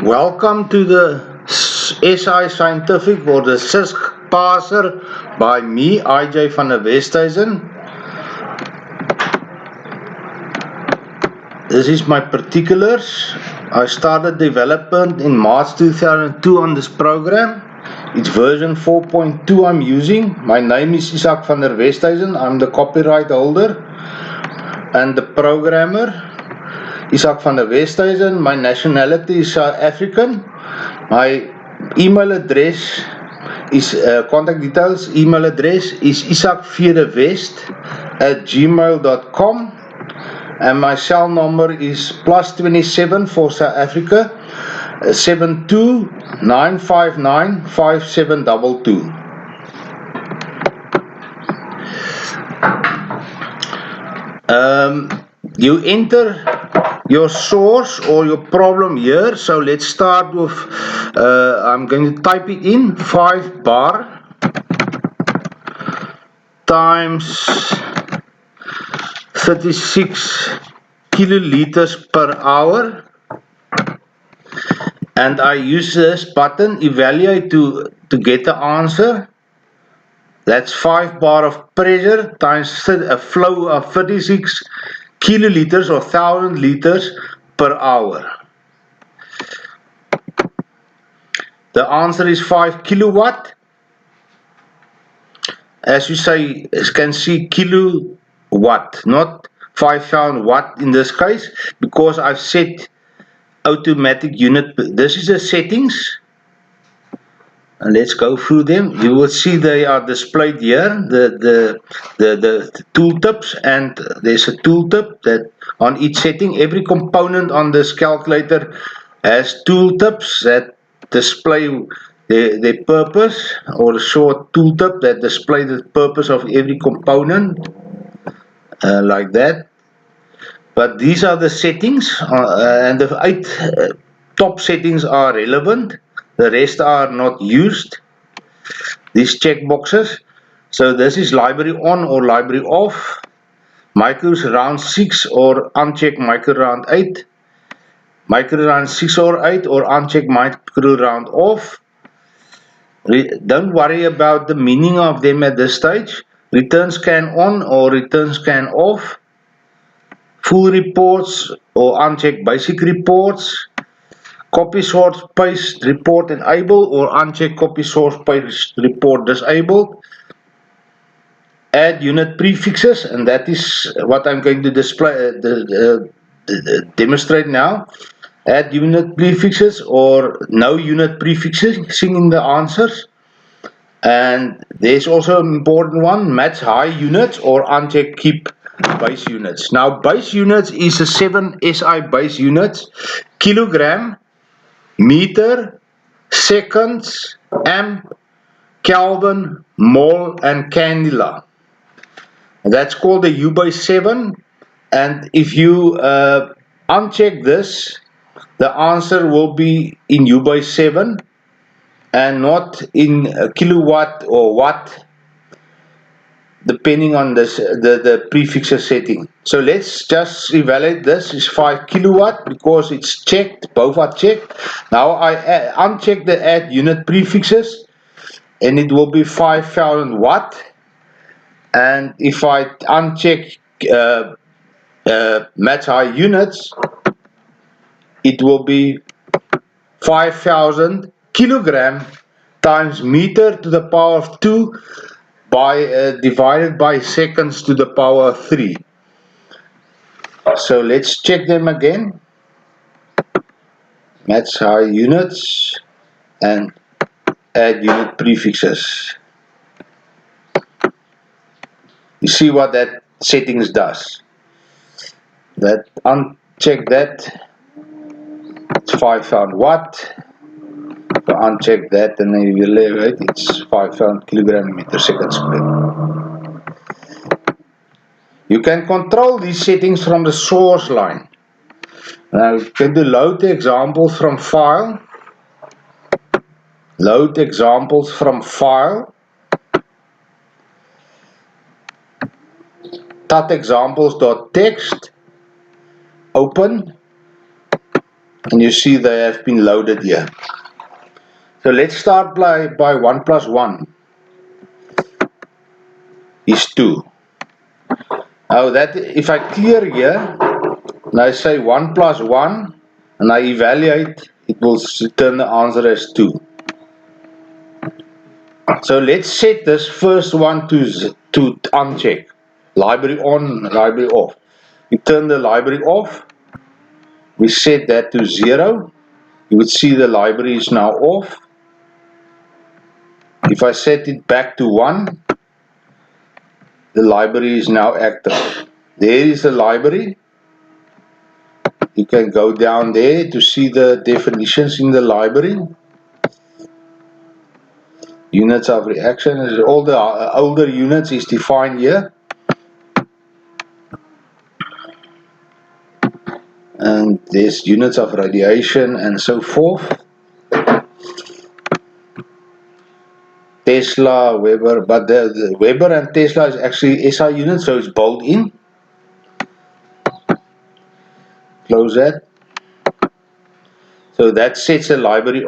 Welcome to the SI Scientific or the SISc Parser by me, IJ van der Westhuizen. This is my particulars. I started development in March 2002 on this program. It's version 4.2 I'm using. My name is Isaac van der Westhuizen. I'm the copyright holder and the programmer. Isaac van der Westhuizen. My nationality is South African. My email address is contact details. Email address is isaacvierewest@gmail.com, and my cell number is +27 for South Africa 729595722. You enter your source or your problem here. So let's start with I'm going to type it in 5 bar times 36 kiloliters per hour, and I use this button evaluate to get the answer. That's 5 bar of pressure times a flow of 36 kiloliters or 1000 liters per hour. The answer is 5 kilowatt. As you can see, kilowatt, not 5000 watt in this case, because I've set automatic unit. This is the settings. And let's go through them. You will see they are displayed here, the tooltips, and there's a tooltip that on each setting. Every component on this calculator has tooltips that display the purpose, or a short tooltip that display the purpose of every component, like that. But these are the settings, and the 8 top settings are relevant. The rest are not used, these checkboxes. So this is library on or library off, micros round 6 or uncheck micro round 8, micro round 6 or 8 or uncheck micro round off. Don't worry about the meaning of them at this stage. Return scan on or return scan off, full reports or uncheck basic reports, copy source paste report enable or uncheck copy source paste report disabled. Add unit prefixes, and that is what I'm going to display demonstrate now. Add unit prefixes or no unit prefixes in the answers. And there's also an important one, match high units or uncheck keep base units. Now base units is a 7 SI base units: kilogram, meter, seconds, amp, Kelvin, mole, and candela. That's called the U by 7. And if you uncheck this, the answer will be in U by 7 and not in kilowatt or watt, depending on this the prefixes setting. So let's just evaluate. This is 5 kilowatt because it's checked, both are checked. Now I uncheck the add unit prefixes, and it will be 5000 watt. And if I uncheck match high units, it will be 5000 kilogram times meter to the power of 2 by divided by seconds to the power of 3. So let's check them again. Match high units and add unit prefixes. You see what that settings does. That uncheck that, it's 5000 watt. If I uncheck that and then you evaluate, it's 5000 kilogram meter second squared. You can control these settings from the source line. Now you can do load examples from file. Load examples from file. Tat examples.txt. Open. and you see they have been loaded here. So let's start by 1 plus 1 is 2. Now that if I clear here and I say 1 plus 1 and I evaluate, it will return the answer as 2. So let's set this first one to uncheck. Library on, library off. We turn the library off. We set that to 0. You would see the library is now off. If I set it back to 1, the library is now active. There is the library. You can go down there to see the definitions in the library. Units of reaction, all the older units is defined here. And there's units of radiation and so forth. Tesla, Weber, but the Weber and Tesla is actually SI units, so it's built in. Close that. So that sets the library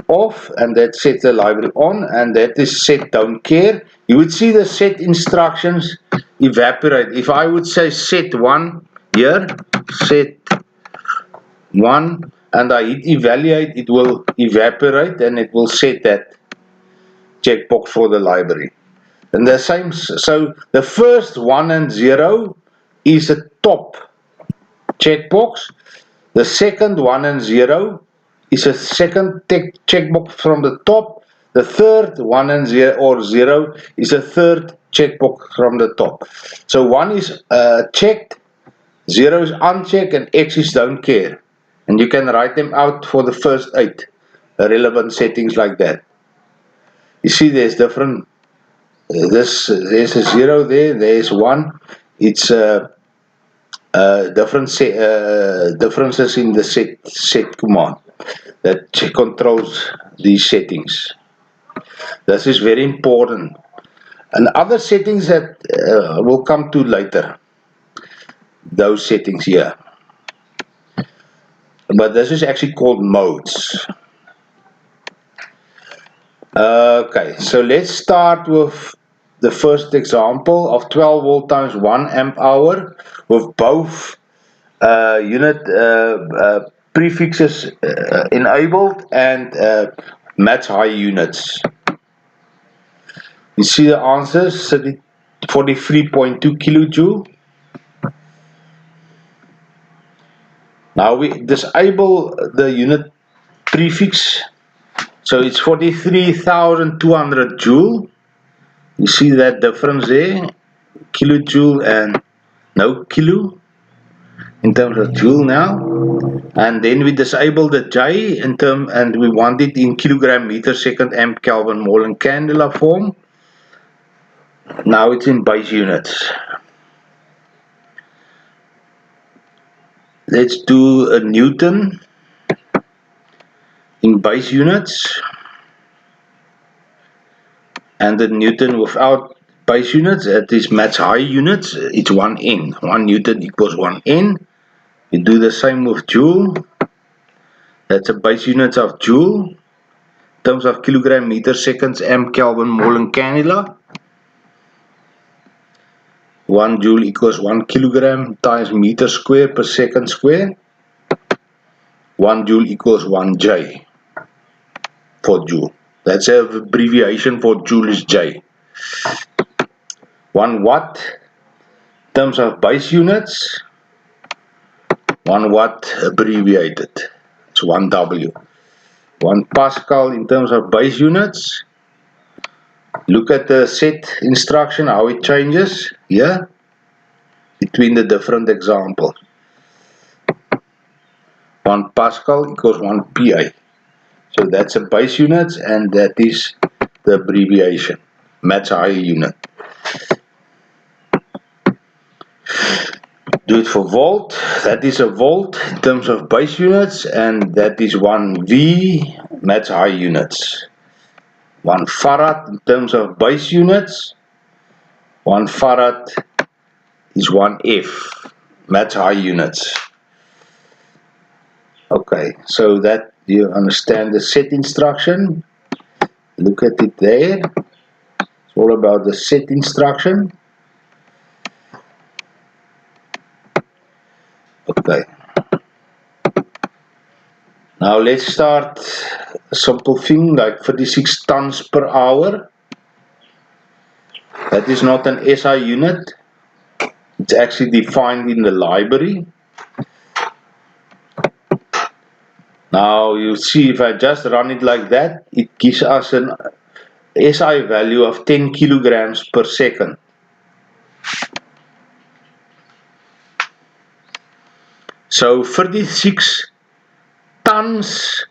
off, and that sets the library on, and that is set don't care. You would see the set instructions evaporate. If I would say set 1 here, set 1, and I hit evaluate, it will evaporate and it will set that checkbox for the library. And the same, so the first 1 and 0 is a top checkbox. The second 1 and 0 is a second checkbox from the top. The third 1 and 0 or 0 is a third checkbox from the top. So 1 is checked, 0 is unchecked, and X is don't care. And you can write them out for the first 8 relevant settings like that. You see there's different, there's a 0 there, there's 1. It's differences in the set command that controls these settings. This is very important. And other settings that we'll come to later, those settings here. But this is actually called modes. Okay, so let's start with the first example of 12 volt times 1 amp hour with both unit prefixes enabled and match high units. You see the answers, 43.2 kilojoule. Now we disable the unit prefix, so it's 43,200 joule. You see that difference there, kilojoule and no kilo in terms of joule now. And then we disable the J in term, and we want it in kilogram meter second amp Kelvin mole and candela form. Now it's in base units. Let's do a Newton in base units, and the Newton without base units, that is match high units, it's 1 N. 1 Newton equals 1 N. You do the same with joule. That's a base units of joule. In terms of kilogram meter seconds amp Kelvin mole and candela. 1 joule equals 1 kilogram times meter square per second square. 1 joule equals 1 J for joule. That's an abbreviation for joule is J. 1 watt in terms of base units. 1 watt abbreviated. It's 1 W. 1 Pascal in terms of base units. Look at the set instruction, how it changes here between the different examples. 1 Pascal equals 1 PA. So that's a base units, and that is the abbreviation, match high unit. Do it for volt. That is a volt in terms of base units, and that is 1 V, match high units. 1 farad in terms of base units. 1 farad is 1 F, match high units. Okay, so that you understand the set instruction. Look at it there. It's all about the set instruction. Okay. Now let's start a simple thing like 36 tons per hour. That is not an SI unit. It's actually defined in the library. Now you see if I just run it like that, it gives us an SI value of 10 kilograms per second. So 36 tons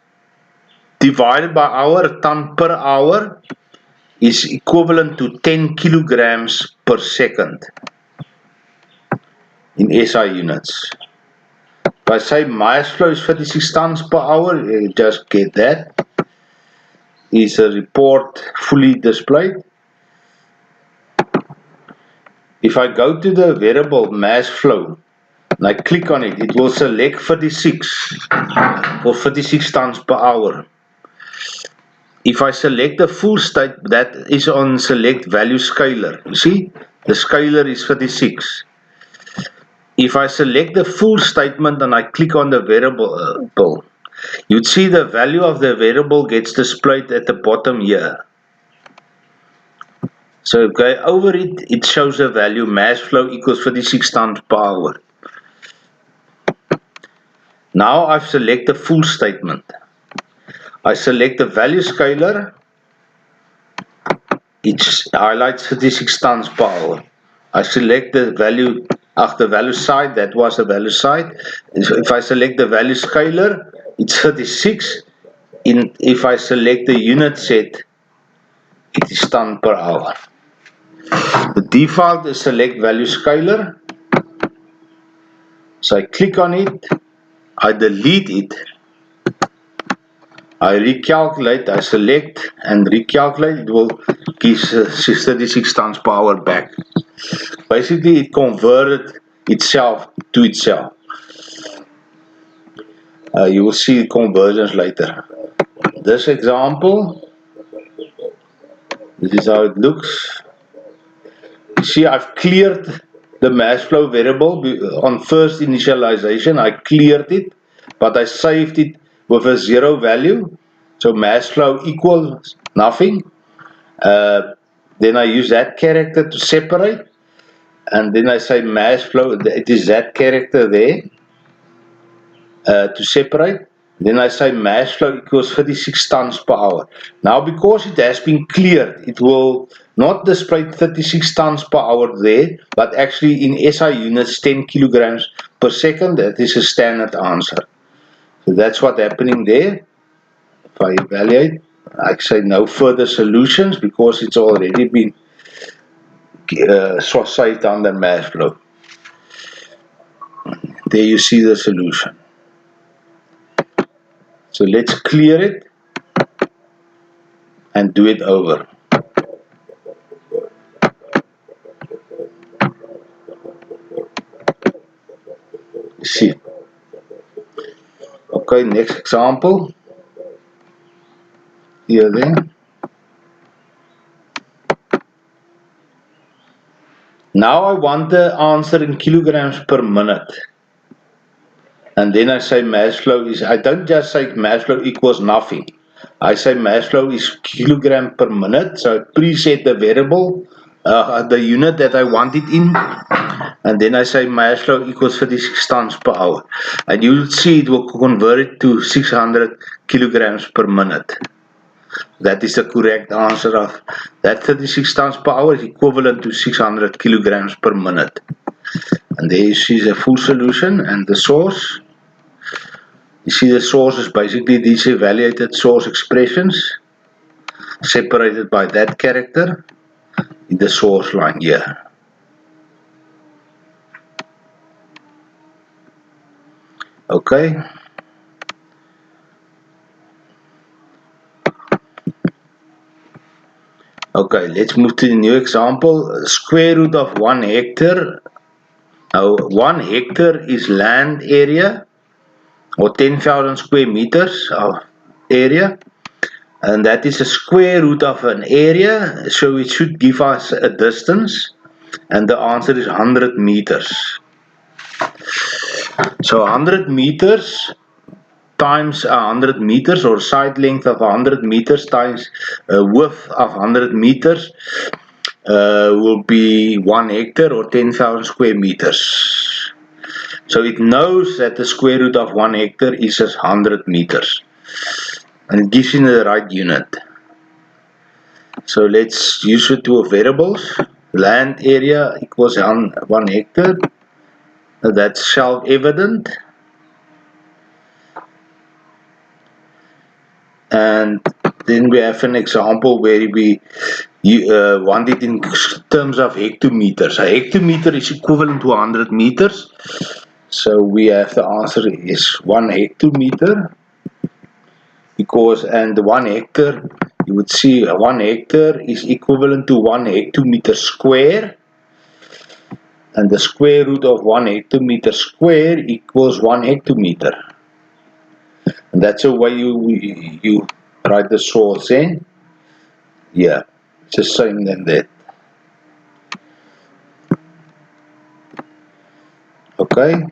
divided by hour, ton per hour, is equivalent to 10 kilograms per second in SI units. If I say mass flow is 36 tons per hour, you just get that. Is a report fully displayed. If I go to the variable mass flow and I click on it, it will select 36 or 36 tons per hour. If I select the full state, that is on select value scalar. You see, the scalar is 36. If I select the full statement and I click on the variable, you'd see the value of the variable gets displayed at the bottom here. So if I go over it, it shows the value mass flow equals 36 tons per hour. Now I've selected the full statement. I select the value scalar, it highlights 36 tons per hour. I select the value of the value side, that was the value side. If I select the value scalar, it's 36. If I select the unit set, it is ton per hour. The default is select value scalar. So I click on it, I delete it, I recalculate, I select and recalculate, it will give 36 tons per hour back. Basically, it converted itself to itself. You will see conversions later. This example, this is how it looks. You see, I've cleared the mass flow variable on first initialization. I cleared it, but I saved it with a 0 value. So mass flow equals nothing. Then I use that character to separate. And then I say mass flow, it is that character there to separate. Then I say mass flow equals 36 tons per hour. Now because it has been cleared, it will not display 36 tons per hour there, but actually in SI units 10 kilograms per second. That is a standard answer. So that's what's happening there. If I evaluate, I say no further solutions because it's already been saved under mass flow. There you see the solution. So let's clear it and do it over. See. Okay, next example. Here then. Now I want the answer in kilograms per minute. And then I say mass flow is, I don't just say mass flow equals nothing. I say mass flow is kilogram per minute. So I preset the variable, the unit that I want it in. And then I say mass flow equals 36 tons per hour. And you'll see it will convert it to 600 kilograms per minute. That is the correct answer of that 36 tons per hour is equivalent to 600 kilograms per minute. And there you see the full solution and the source. You see the source is basically these evaluated source expressions separated by that character in the source line here. Okay. Okay, let's move to the new example. Square root of 1 hectare. Now 1 hectare is land area. or 10,000 square meters of area, and that is a square root of an area, so it should give us a distance, and the answer is 100 meters. So 100 meters times 100 meters, or side length of 100 meters times width of 100 meters will be 1 hectare or 10,000 square meters. So it knows that the square root of 1 hectare is 100 meters, and it gives you the right unit. So let's use it to variables. Land area equals 1 hectare. That's self-evident. And then we have an example where we want it in terms of hectometers. A hectometer is equivalent to 100 meters. So we have the answer is 1 hectometer, because, and 1 hectare, you would see 1 hectare is equivalent to 1 hectometer square, and the square root of 1 hectometer square equals 1 hectometer. And that's the way you write the source in. Yeah, it's the same than that. Okay.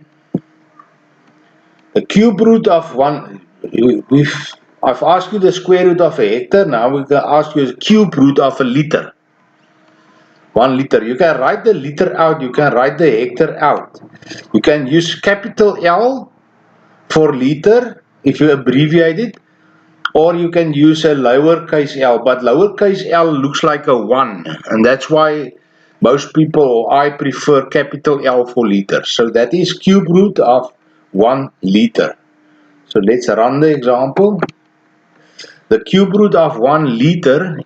The cube root of I've asked you the square root of a hectare. Now we can ask you the cube root of a liter. 1 liter. You can write the liter out. You can write the hectare out. You can use capital L for liter if you abbreviate it, or you can use a lowercase l, but lowercase l looks like a 1, and that's why most people, or I, prefer capital L for liter. So that is cube root of 1 liter. So let's run the example. The cube root of 1 liter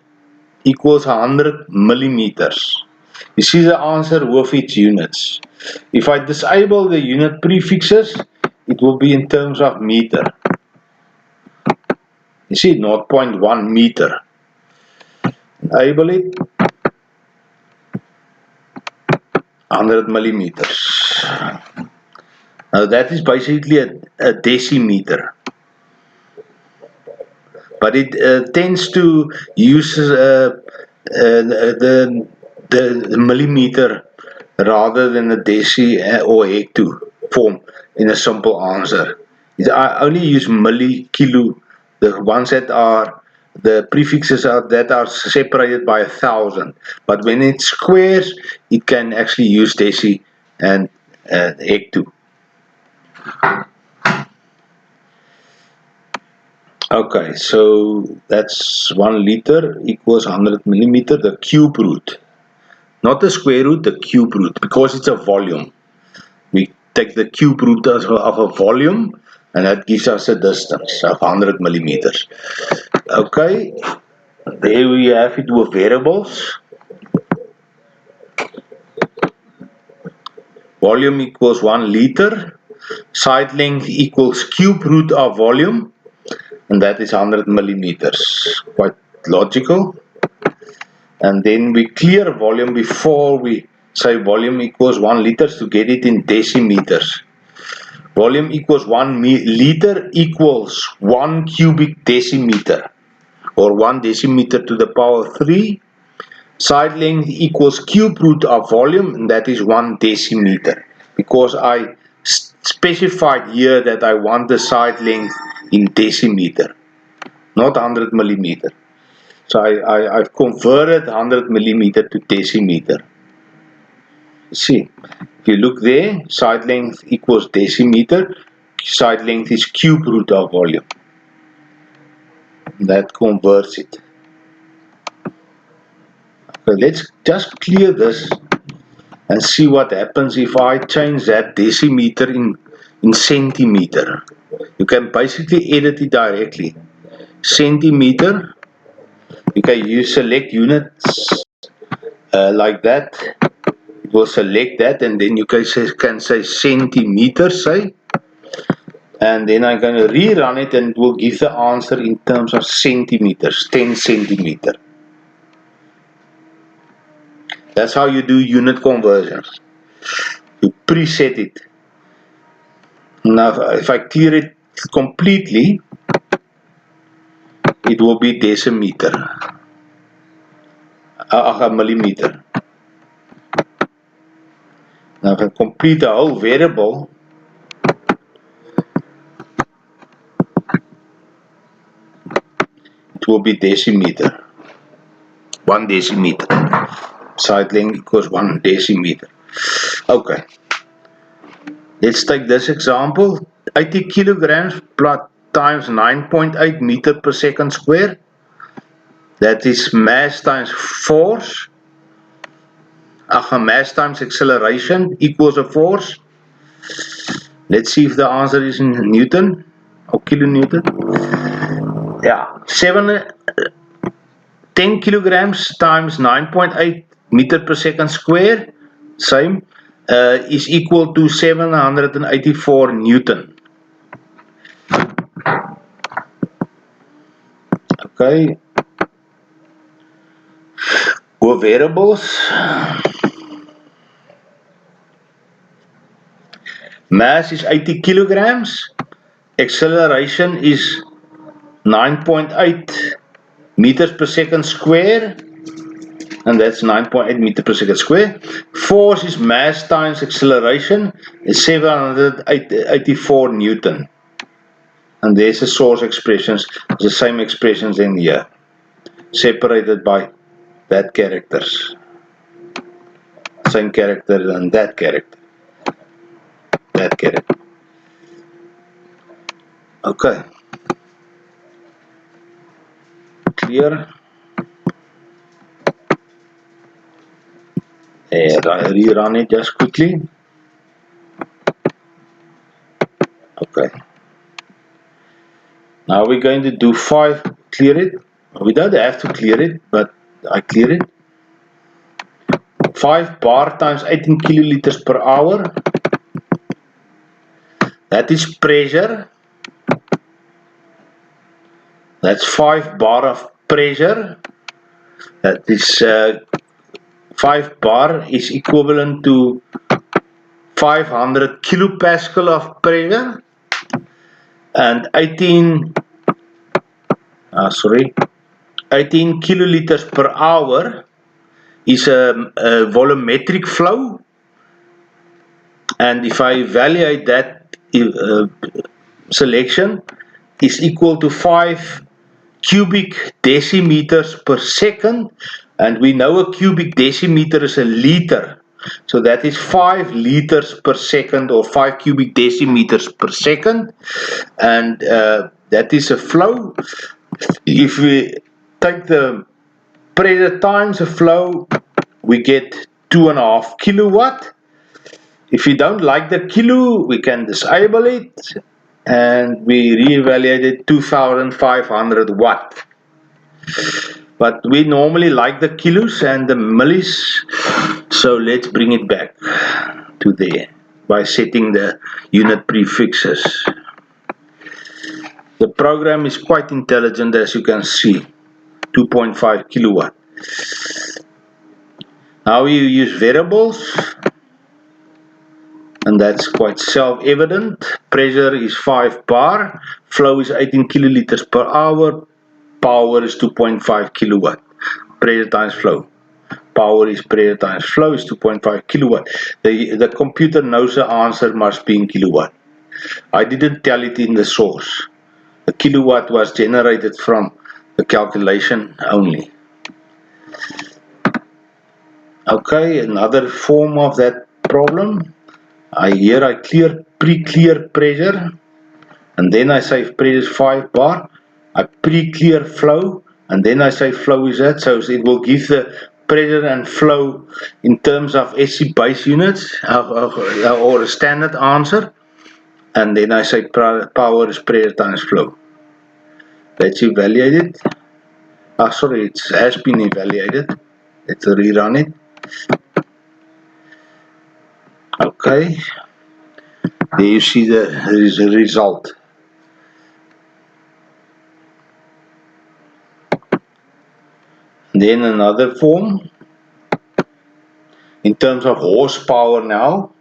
equals 100 millimeters. You see the answer with its units. If I disable the unit prefixes, it will be in terms of meter. You see 0.1 meter. Enable it. 100 millimeters. Now that is basically a decimeter. But it tends to use the millimeter rather than the deci or hecto form in a simple answer. I only use milli, kilo, the ones that are the prefixes that are separated by 1,000. But when it's squares, it can actually use deci and hecto. Okay, so that's 1 liter equals 100 millimeter, the cube root. Not the square root, the cube root, because it's a volume. We take the cube root of a volume, and that gives us a distance of 100 millimeters. Okay, there we have it with variables. Volume equals 1 liter. Side length equals cube root of volume, and that is 100 millimeters. Quite logical. And then we clear volume before we say volume equals 1 liters to get it in decimeters. Volume equals 1 liter equals 1 cubic decimeter, or 1 decimeter to the power 3. Side length equals cube root of volume, and that is 1 decimeter, because I specified here that I want the side length in decimeter, not 100 millimeter. So I've converted 100 millimeter to decimeter. See, if you look there, side length equals decimeter, side length is cube root of volume. That converts it. Okay, let's just clear this and see what happens if I change that decimeter in centimeter. You can basically edit it directly. Centimeter, you can use select units like that. It will select that, and then you can say centimeter, say, and then I'm going to rerun it, and it will give the answer in terms of centimeters, 10 centimeter. That's how you do unit conversions. You preset it. Now if I clear it completely, it will be decimeter, a millimeter. Now if I complete the whole variable, it will be decimeter. 1 decimeter. Side length equals 1 decimeter. Okay. Let's take this example. 80 kilograms plus times 9.8 meter per second square. That is mass times force. Mass times acceleration equals a force. Let's see if the answer is in Newton or kilonewton. Yeah, 10 kilograms times 9.8 meter per second square, same, is equal to 784 Newton. Okay. Go variables. Mass is 80 kilograms. Acceleration is 9.8 meters per second square. And that's 9.8 meter per second square. Force is mass times acceleration is 784 Newton. And there's the source expressions, the same expressions in here, separated by that characters. Same character and that character. That character. Okay. Clear? Rerun it just quickly. Okay. Now we're going to do 5. Clear it. We don't have to clear it, but I clear it. 5 bar times 18 kiloliters per hour. That is pressure. That's 5 bar of pressure. That is 5 bar is equivalent to 500 kilopascal of pressure, and 18 kiloliters per hour is a volumetric flow. And if I evaluate that selection, is equal to 5 cubic decimeters per second, and we know a cubic decimeter is a liter, so that is 5 liters per second, or 5 cubic decimeters per second, and that is a flow. If we take the pressure times a flow, we get 2.5 kilowatt. If you don't like the kilo, we can disable it, and we reevaluate it 2500 watt. But we normally like the kilos and the millis, so let's bring it back to there by setting the unit prefixes. The program is quite intelligent, as you can see. 2.5 kilowatt. Now we use variables, and that's quite self-evident. Pressure is 5 bar, flow is 18 kiloliters per hour, power is 2.5 kilowatt. Pressure times flow. Power is pressure times flow is 2.5 kilowatt. The computer knows the answer must be in kilowatt. I didn't tell it in the source. The kilowatt was generated from the calculation only. Okay, another form of that problem. Here I pre-clear pressure, and then I say pressure is 5 bar. I pre-clear flow, and then I say flow is that, so it will give the pressure and flow in terms of SI base units, or a standard answer, and then I say power is pressure times flow. Let's evaluate it. Sorry, it has been evaluated. Let's rerun it. Okay, there you see the result. Then another form, in terms of horsepower now,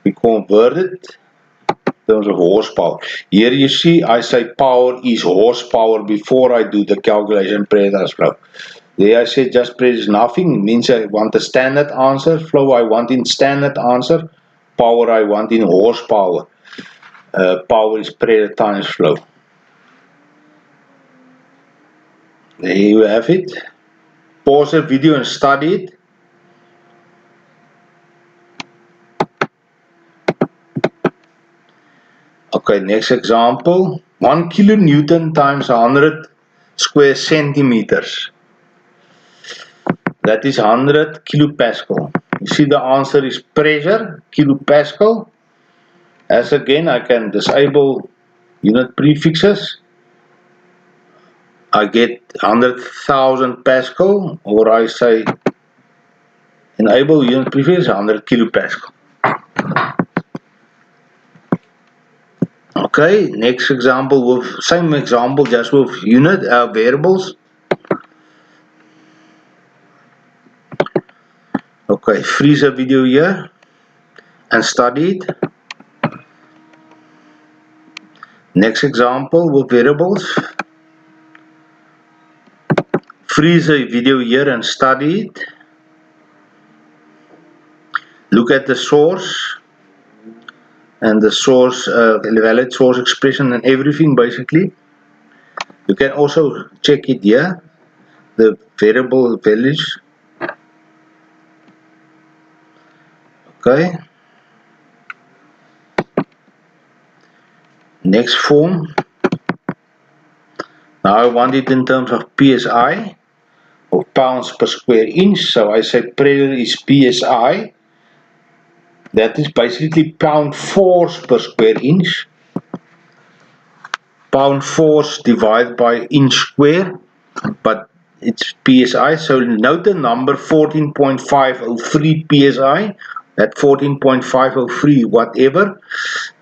we convert it. in terms of horsepower. Here you see I say power is horsepower before I do the calculation pressure times flow. There I say just press nothing, means I want a standard answer. Flow I want in standard answer. Power I want in horsepower. Power is pressure times flow. There you have it. Pause the video and study it. Okay, next example. 1 kilonewton times 100 square centimeters. That is 100 kilopascal. You see the answer is pressure, kilopascal. As again, I can disable unit prefixes. I get 100,000 Pascal, or I say enable unit prefix 100 kilopascal. Okay, next example with same example just with unit variables. Okay, freeze the video here and study it. Next example with variables. Freeze the video here and study it. Look at the source and the source, valid source expression and everything basically. You can also check it here, the variable values. Okay. Next form. Now I want it in terms of PSI, or pounds per square inch. So I say pressure is PSI. That is basically pound force per square inch. Pound force divided by inch square, but it's PSI. So note the number 14.503 PSI. At 14.503 whatever,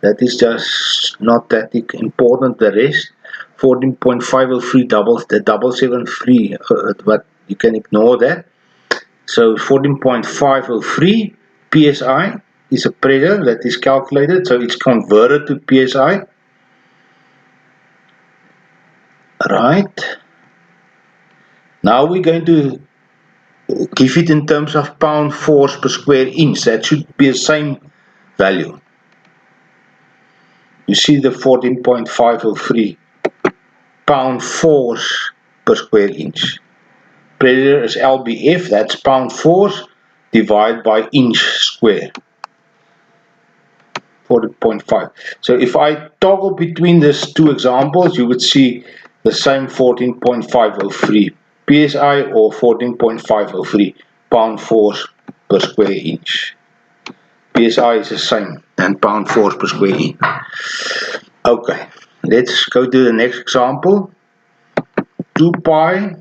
that is just not that important. The rest 14.503 doubles the 773, but you can ignore that. So 14.503 PSI is a pressure that is calculated, so it's converted to PSI. Right. Now we're going to give it in terms of pound force per square inch. That should be the same value. You see the 14.503 pound force per square inch. Pressure is lbf, that's pound force divided by inch square. 14.5. So if I toggle between these two examples, you would see the same 14.503 psi or 14.503 pound force per square inch. PSI is the same and pound force per square inch. Okay, let's go to the next example. 2 pi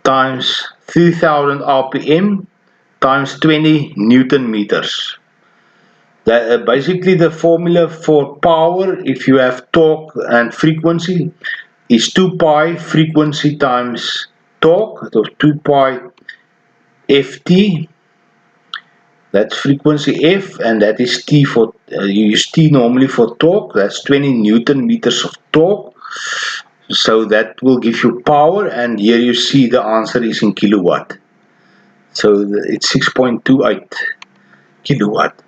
times 3000 rpm times 20 newton meters. That, basically the formula for power, if you have torque and frequency, is 2 pi frequency times torque. So 2 pi ft, that's frequency f, and that is t for, you use t normally for torque. That's 20 newton meters of torque. So that will give you power, and here you see the answer is in kilowatt. So it's 6.28 kilowatt.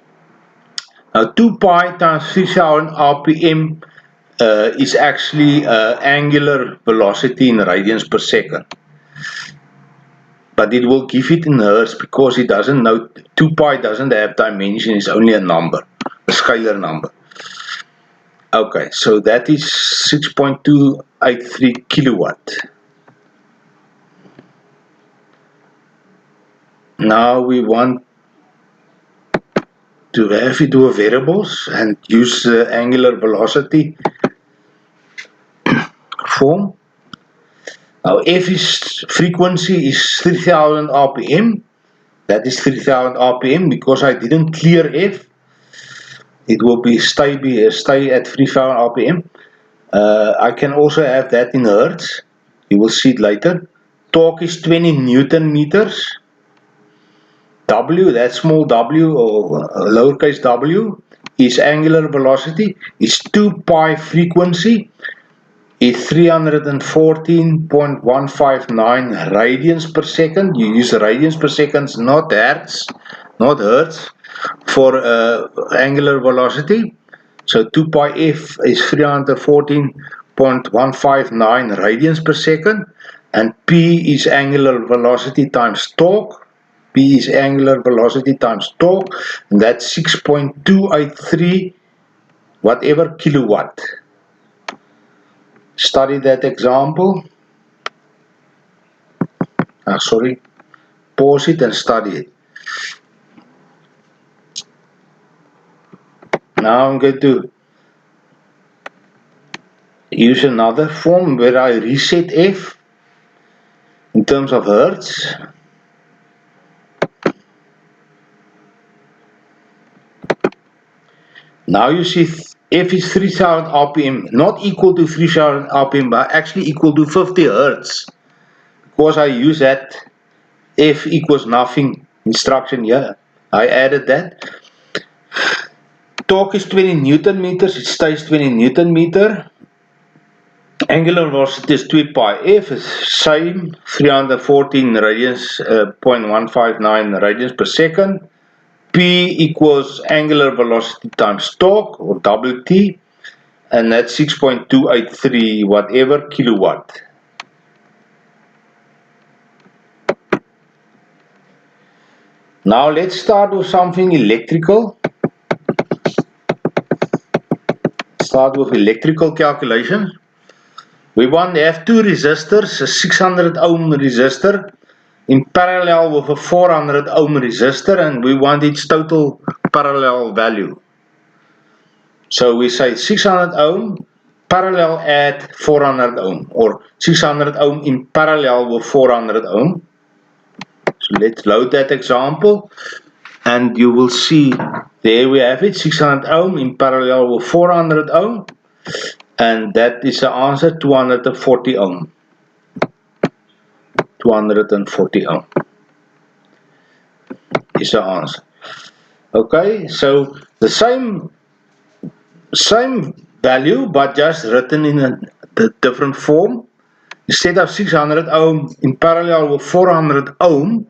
Now 2 pi times 3000 rpm is actually angular velocity in radians per second. But it will give it in hertz because it doesn't know, 2 pi doesn't have dimension, it's only a number, a scalar number. Okay, so that is 6.283 kilowatt. Now we want to have it do variables and use the angular velocity form. Now f is frequency is 3000 rpm. That is 3000 rpm. Because I didn't clear f, it will be stay at 3000 rpm. I can also have that in hertz. You will see it later. Torque is 20 newton meters. W, that's small w or lowercase w, is angular velocity, is 2 pi frequency, is 314.159 radians per second. You use radians per second, not hertz, for angular velocity. So 2 pi f is 314.159 radians per second, and p is angular velocity times torque. P is angular velocity times torque, and that's 6.283 whatever kilowatt. Study that example. Pause it and study it. Now I'm going to use another form where I reset f in terms of hertz. Now you see f is 3000 rpm, not equal to 3000 rpm, but actually equal to 50 hertz. Because I use that f equals nothing instruction here, I added that. Torque is 20 Newton meters, it stays 20 Newton meter. Angular velocity is 2 pi f, is same, 314 radians, 0.159 radians per second. P equals angular velocity times torque, or double T, and that's 6.283 whatever kilowatt. Now let's start with something electrical. Start with electrical calculation. We want to have two resistors, a 600 ohm resistor in parallel with a 400 ohm resistor, and we want its total parallel value. So we say 600 ohm parallel at 400 ohm, or 600 ohm in parallel with 400 ohm. So let's load that example, and you will see there we have it, 600 ohm in parallel with 400 ohm, and that is the answer, 240 ohm. 240 ohm is the answer. Okay, so the same value, but just written in a different form. Instead of 600 ohm in parallel with 400 ohm,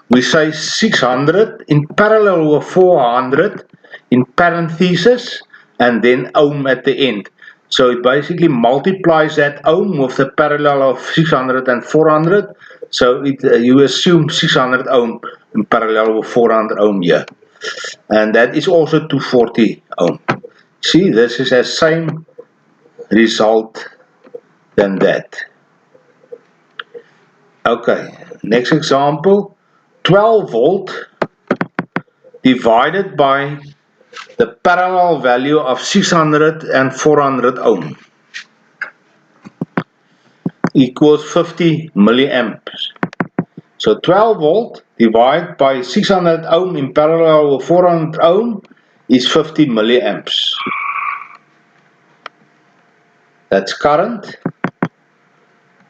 we say 600 in parallel with 400 in parentheses, and then ohm at the end. So it basically multiplies that ohm with the parallel of 600 and 400. So you assume 600 ohm in parallel with 400 ohm here. And that is also 240 ohm. See, this is the same result than that. Okay, next example, 12 volt divided by the parallel value of 600 and 400 ohm equals 50 milliamps. So 12 volt divided by 600 ohm in parallel with 400 ohm is 50 milliamps. That's current.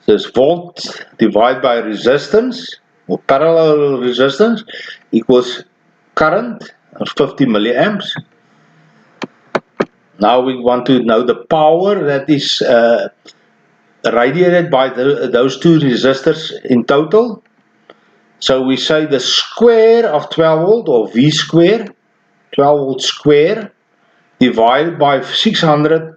This volt divided by resistance, or parallel resistance, equals current of 50 milliamps. Now we want to know the power that is radiated by those two resistors in total. So we say the square of 12 volt, or V square, 12 volt square, divided by 600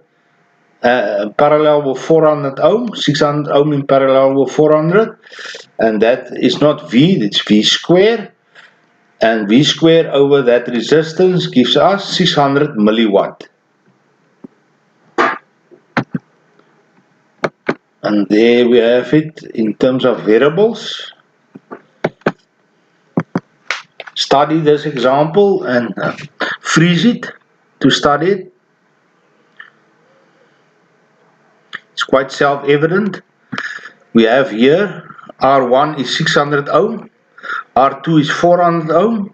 parallel with 400 ohm, 600 ohm in parallel with 400, and that is not V, it's V square, and V square over that resistance gives us 600 milliwatt. And there we have it in terms of variables. Study this example and freeze it to study it. It's quite self-evident. We have here R1 is 600 ohm, R2 is 400 ohm,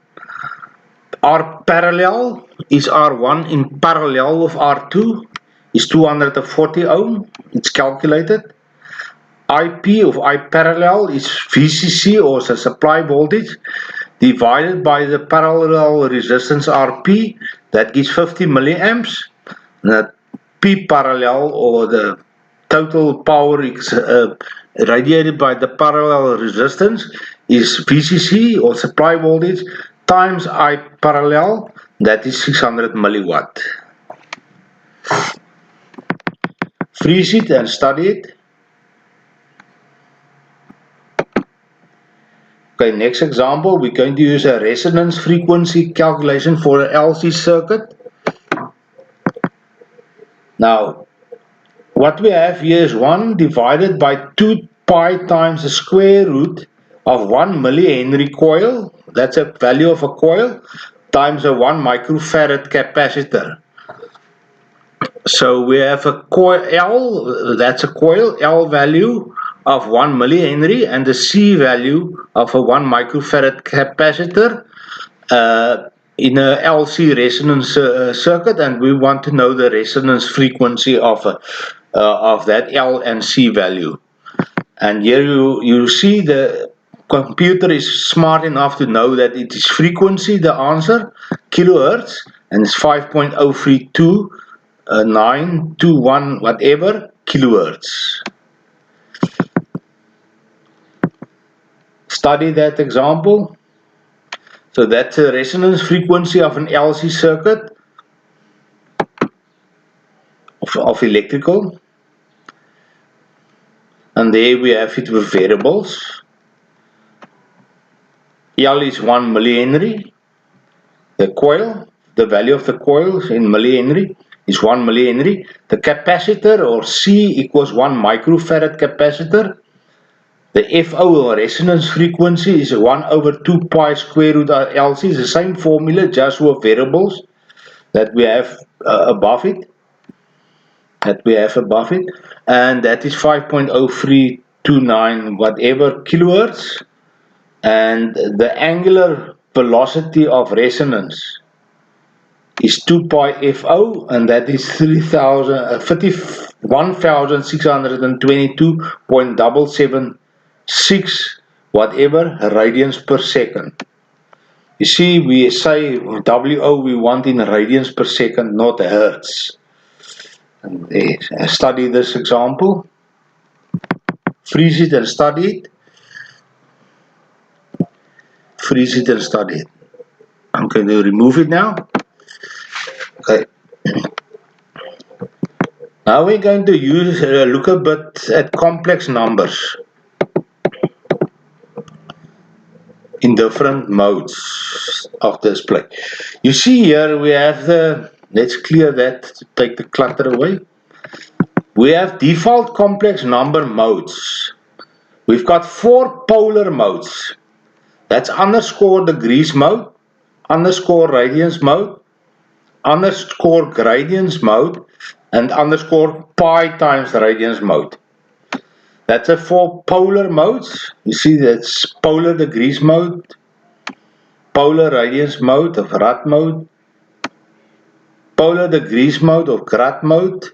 R parallel is R1 in parallel with R2 is 240 ohm, it's calculated. IP of I parallel is VCC, or the supply voltage, divided by the parallel resistance Rp, that gives 50 milliamps. That P parallel, or the total power radiated by the parallel resistance, is VCC, or supply voltage, times I parallel, that is 600 milliwatt. Freeze it and study it. Okay, next example, we're going to use a resonance frequency calculation for an LC circuit. Now, what we have here is 1 divided by 2 pi times the square root of 1 millihenry coil, that's a value of a coil, times a 1 microfarad capacitor. So we have a coil L, that's a coil, L value of 1 millihenry, and the C value of a 1 microfarad capacitor in a LC resonance circuit, and we want to know the resonance frequency of that L and C value. And here you see the computer is smart enough to know that it is frequency, the answer, kilohertz, and it's 5.032921 whatever kilohertz. Study that example. So that's the resonance frequency of an LC circuit of electrical. And there we have it with variables. L is 1 millihenry. The coil, the value of the coil in millihenry is 1 millihenry. The capacitor, or C, equals 1 microfarad capacitor. The FO, or resonance frequency, is 1 over 2 pi square root of LC. It's the same formula, just with variables that we have above it. And that is 5.0329 whatever kilohertz. And the angular velocity of resonance is 2 pi FO, and that is 1622.776 whatever radians per second. You see, we say WO we want in radians per second, not hertz. And study this example. Freeze it and study it. Freeze it and study it. I'm going to remove it now. Okay. Now we're going to look a bit at complex numbers in different modes of display. You see here we have let's clear that to take the clutter away. We have default complex number modes. We've got 4 polar modes. That's underscore degrees mode, underscore radians mode, underscore gradients mode, and underscore pi times radians mode. That's a 4 polar modes. You see, that's polar degrees mode, polar radians mode of rad mode, polar degrees mode of grad mode,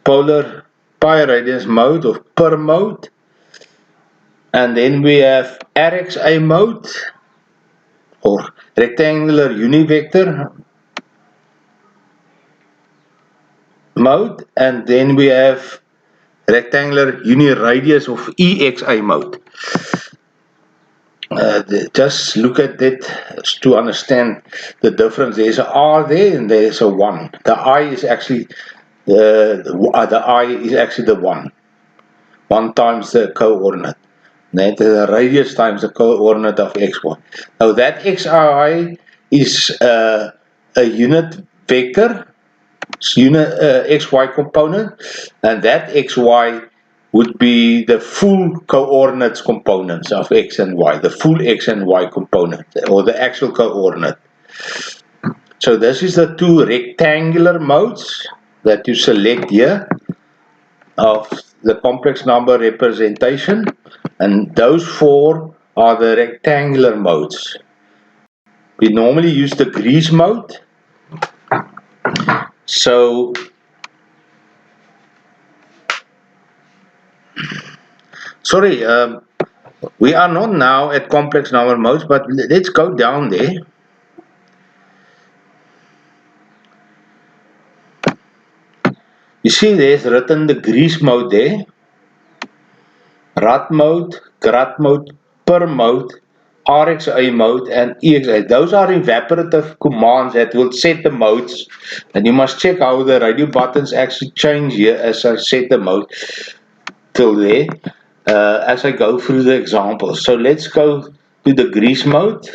polar pi radians mode of per mode, and then we have RXA mode, or rectangular univector mode, and then we have rectangular uniradius of EXA mode. Just look at it to understand the difference. There's a R there and there's a 1. The I is actually the 1. 1 times the coordinate. Then the radius times the coordinate of xy. Now that xi is a unit vector, unit xy component, and that xy would be the full coordinates components of x and y, the full x and y component, or the actual coordinate. So this is the 2 rectangular modes that you select here of the complex number representation, and those 4 are the rectangular modes. We normally use the degrees mode. So sorry, We are not now at complex number modes, but let's go down there. You see there's written the grease mode there, rut mode, grut mode, per mode, RXA mode and EXA. Those are evaporative commands that will set the modes, and you must check how the radio buttons actually change here as I set the mode till there, as I go through the examples. So let's go to the grease mode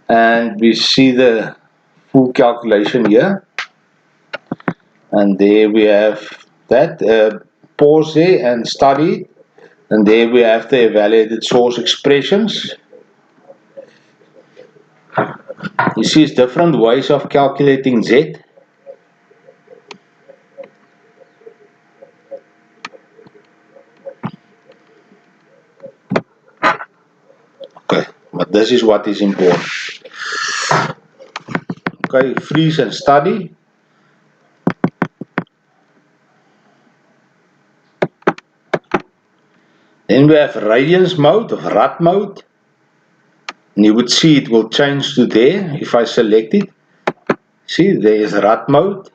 and we see the full calculation here, and there we have that, pause there and study, and there we have the evaluated source expressions. You see it's different ways of calculating Z. Okay, but this is what is important. Okay, freeze and study. Then we have radians mode or rut mode. And you would see it will change to there if I select it. See, there is rut mode.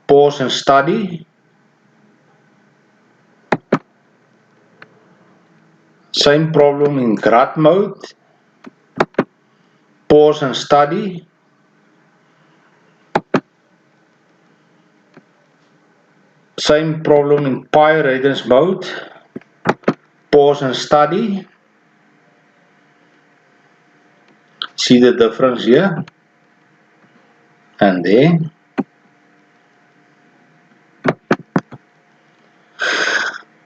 Pause and study. Same problem in grut mode. Pause and study. Same problem in pi radians mode. Pause and study. See the difference here and there.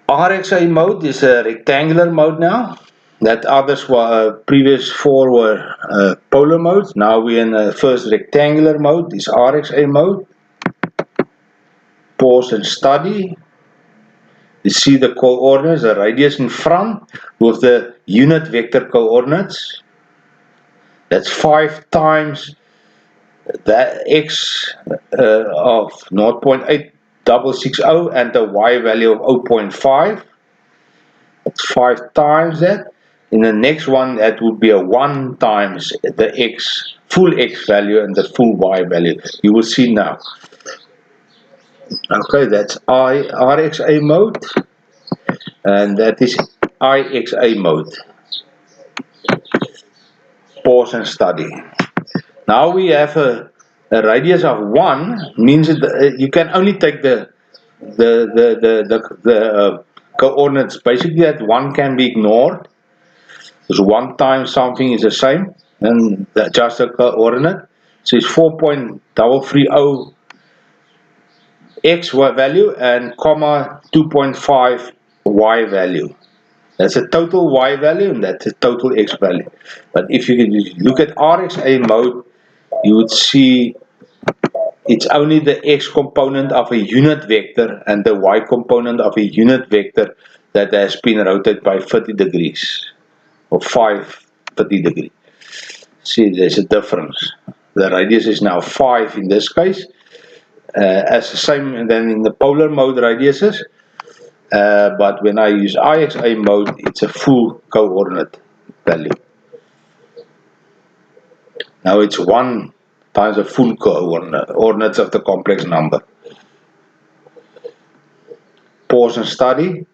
RXA mode is a rectangular mode now. That others were previous four were polar modes. Now we're in the first rectangular mode. This RXA mode. Pause and study. You see the coordinates, the radius in front with the unit vector coordinates. That's 5 times the x of 0.8660 and the y value of 0.5. That's 5 times that. In the next one, that would be a 1 times the x, full x value and the full y value. You will see now. Okay, that's RXA mode, and that is IXA mode. Pause and study. Now we have a radius of 1, means that you can only take the coordinates. Basically, that 1 can be ignored. Because 1 times something is the same, and just the coordinate. So it's 4.330 x value and comma 2.5 y value. That's a total y value and that's a total x value. But if you look at RXA mode, you would see it's only the x component of a unit vector and the y component of a unit vector that has been rotated by 30 degrees or 530 degrees. See, there's a difference. The radius is now 5 in this case, as the same than in the polar mode radiuses. But when I use IXA mode, it's a full coordinate value. Now it's 1 times the full coordinates of the complex number. Pause and study.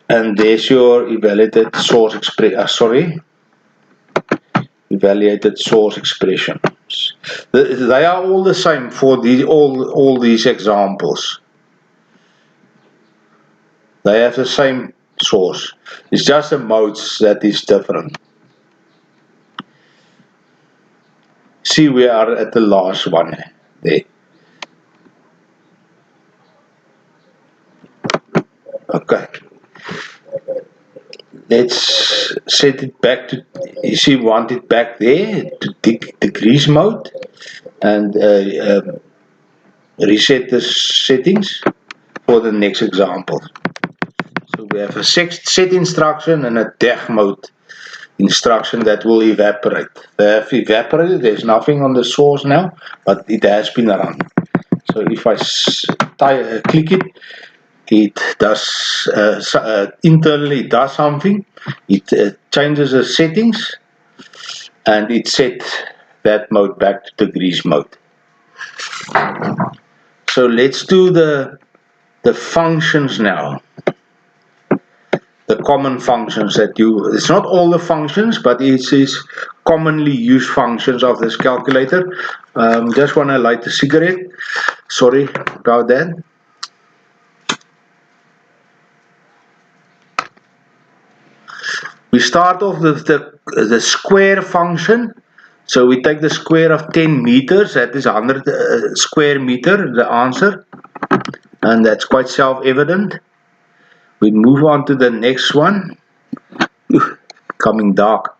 And there's your evaluated source expression. Evaluated source expressions. They are all the same for all these examples. They have the same source. It's just the modes that is different. See, we are at the last one there. Okay. Let's set it back to, you see, want it back there to decrease mode and reset the settings for the next example. So we have a set instruction and a deg mode instruction that will evaporate. They have evaporated, there's nothing on the source now, but it has been run. So So if I click it, it does internally it does something. It changes the settings, and it set that mode back to degrees mode. So let's do the functions now. The common functions that it's not all the functions, but it is commonly used functions of this calculator. Just want to light a cigarette. Sorry about that. We start off with the square function. So we take the square of 10 meters, that is 100 square meter, the answer. And that's quite self-evident. We move on to the next one. Coming dark.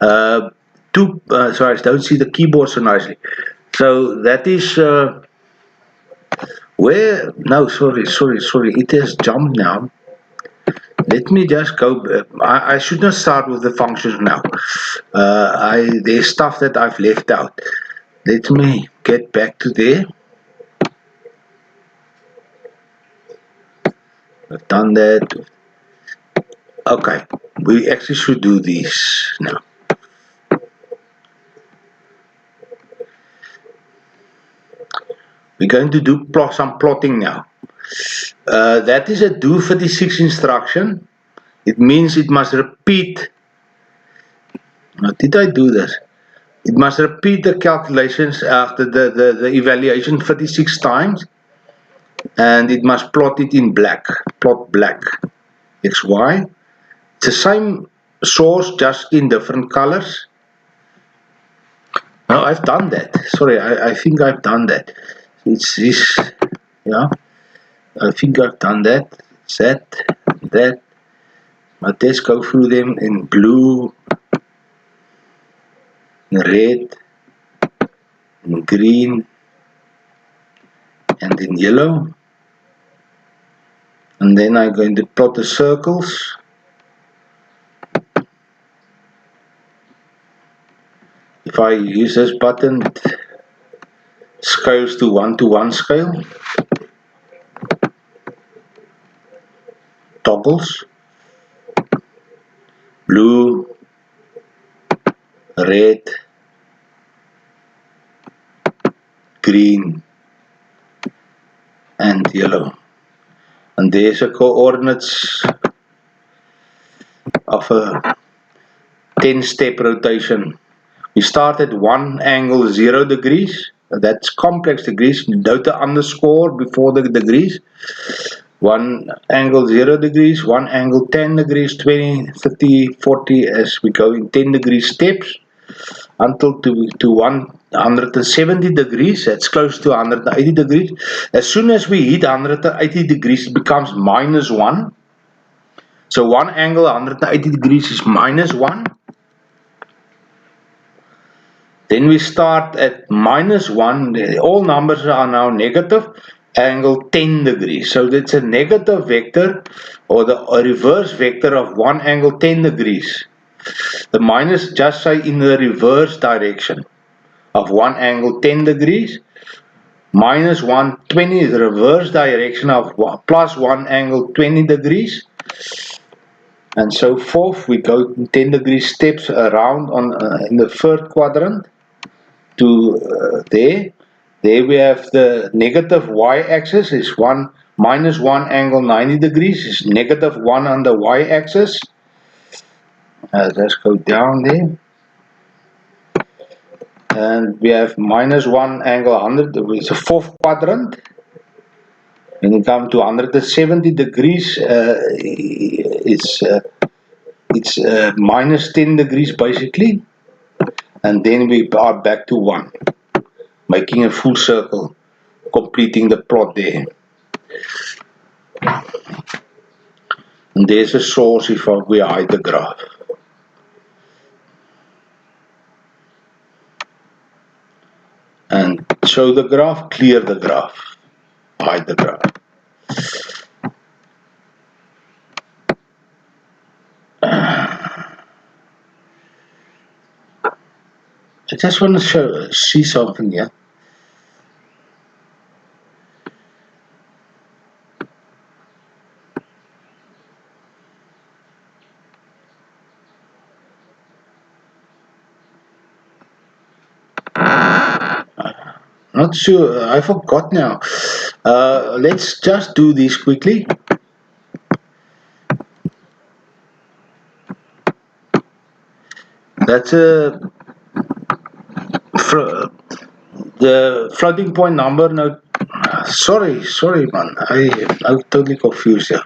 Sorry, I don't see the keyboard so nicely. So that is where. No, sorry. It has jumped now. Let me just go. I should not start with the functions now. There's stuff that I've left out. Let me get back to there. I've done that. Okay, we actually should do these now. We're going to do some plotting now. That is a do 56 instruction. It means it must repeat. Now, did I do this? It must repeat the calculations after the evaluation 36 times, and it must plot it in black. Plot black. XY. It's the same source, just in different colors. No, I've done that. Sorry, I think I've done that. It's this. Yeah, I think I've done that. It's that. But let's go through them in blue, in red, in green, and in yellow. And then I'm going to plot the circles. If I use this button, it scales to 1:1 scale. Toggles. Blue, red, green, and yellow. And there's the coordinates of a 10-step rotation. We start at 1 angle 0 degrees. That's complex degrees. Note the underscore before the degrees. 1 angle 0 degrees, 1 angle 10 degrees, 20, 30, 40, as we go in 10 degree steps until to 170 degrees. That's close to 180 degrees. As soon as we hit 180 degrees, it becomes -1. So 1 angle 180 degrees is -1. Then we start at -1. All numbers are now negative. Angle 10 degrees. So that's a negative vector, or the reverse vector of 1 angle 10 degrees. The minus just say in the reverse direction of 1 angle 10 degrees. Minus 120 is the reverse direction of plus 1 angle 20 degrees. And so forth. We go 10 degree steps around in the third quadrant to there. There we have the negative y-axis is -1 angle 90 degrees is -1 on the y-axis. Let's go down there. And we have -1 angle 100, it's a fourth quadrant. When you come to 170 degrees, it's -10 degrees basically. And then we are back to 1. Making a full circle, completing the plot there. And there's a source if we hide the graph. And show the graph, clear the graph, hide the graph. I just want to see something here. Not sure. I forgot now. Let's just do this quickly. That's the floating point number. No, sorry, man. I'm totally confused here.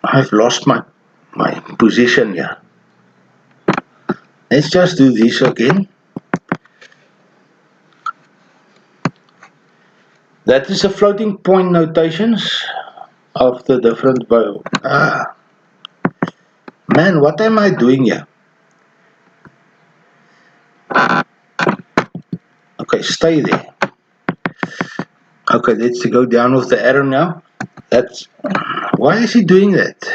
I've lost my position here. Let's just do this again. That is the floating point notations of the different man, what am I doing here? Okay, stay there. Okay, let's go down with the arrow now. That's why is he doing that?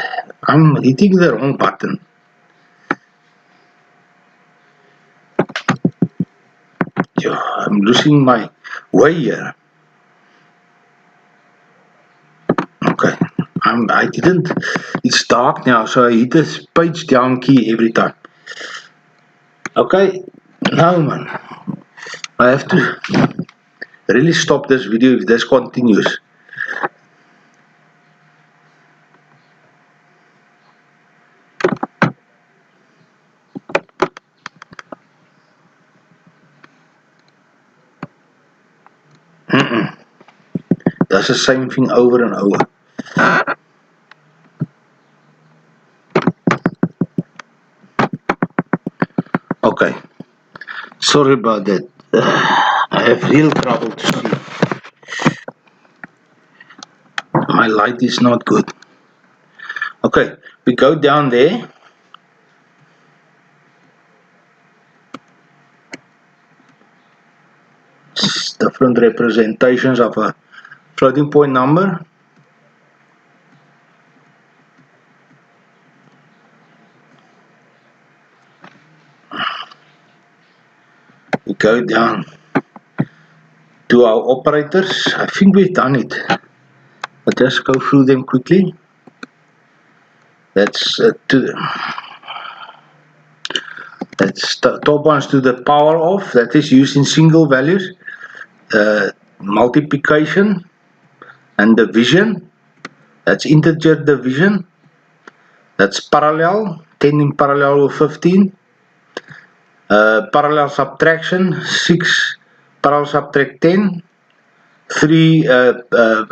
I'm hitting the wrong button. I'm losing my way here. Okay, I didn't. It's dark now, so I hit the page down key every time. Okay, now man, I have to really stop this video if this continues. That's the same thing over and over. Okay, sorry about that. I have real trouble to see. My light is not good. Okay, we go down there. Different representations of a floating point number. We go down to our operators. I think we've done it. But just go through them quickly. That's top ones to the power of. That is used in single values. Multiplication and division. That's integer division. That's parallel. 10 in parallel with 15. Parallel subtraction. 6 parallel subtract 10. 3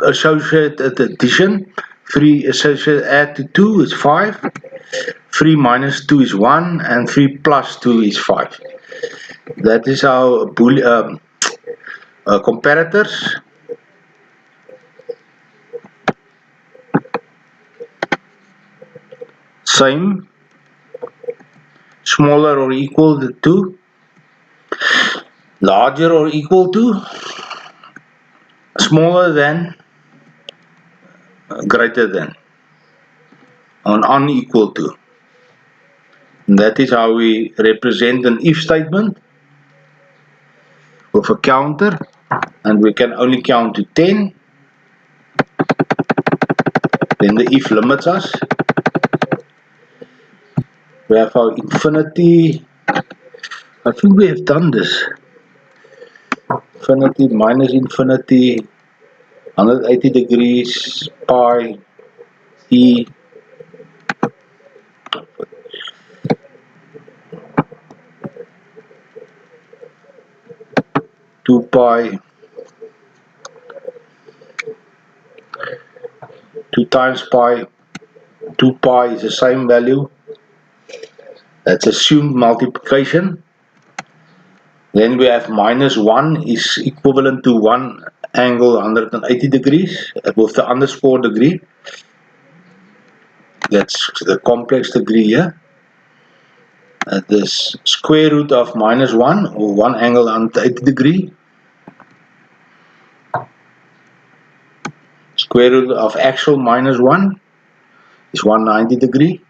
associated addition. 3 associated add to 2 is 5. 3 minus 2 is 1 and 3 plus 2 is 5. That is our comparators. Same, smaller or equal to, larger or equal to, smaller than, greater than, and unequal to. And that is how we represent an if statement with a counter, and we can only count to 10. Then the if limits us. We have our infinity. I think we have done this. Infinity minus infinity, 180 degrees, pi, e. 2 pi, 2 times pi, 2 pi is the same value. That's assumed multiplication. Then we have minus 1 is equivalent to 1 angle 180 degrees with the underscore degree. That's the complex degree here. The square root of minus 1 or 1 angle 180 degree. Square root of actual minus 1 is 190 degree.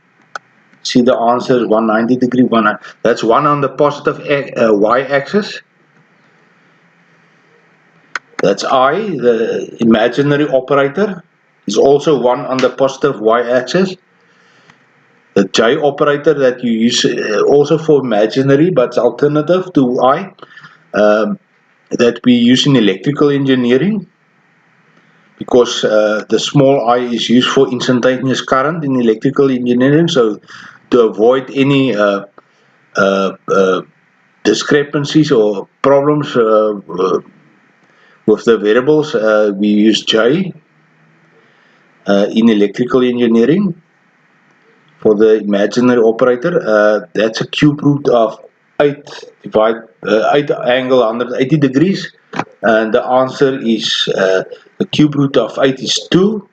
See the answer is 190 degree. That's 1 on the positive y-axis. That's I, the imaginary operator, is also 1 on the positive y-axis. the J operator that you use also for imaginary, but it's alternative to I, that we use in electrical engineering, because the small I is used for instantaneous current in electrical engineering. So to avoid any discrepancies or problems with the variables, we use J in electrical engineering for the imaginary operator. That's a cube root of 8 angle 180 degrees, and the answer is the cube root of 8 is 2,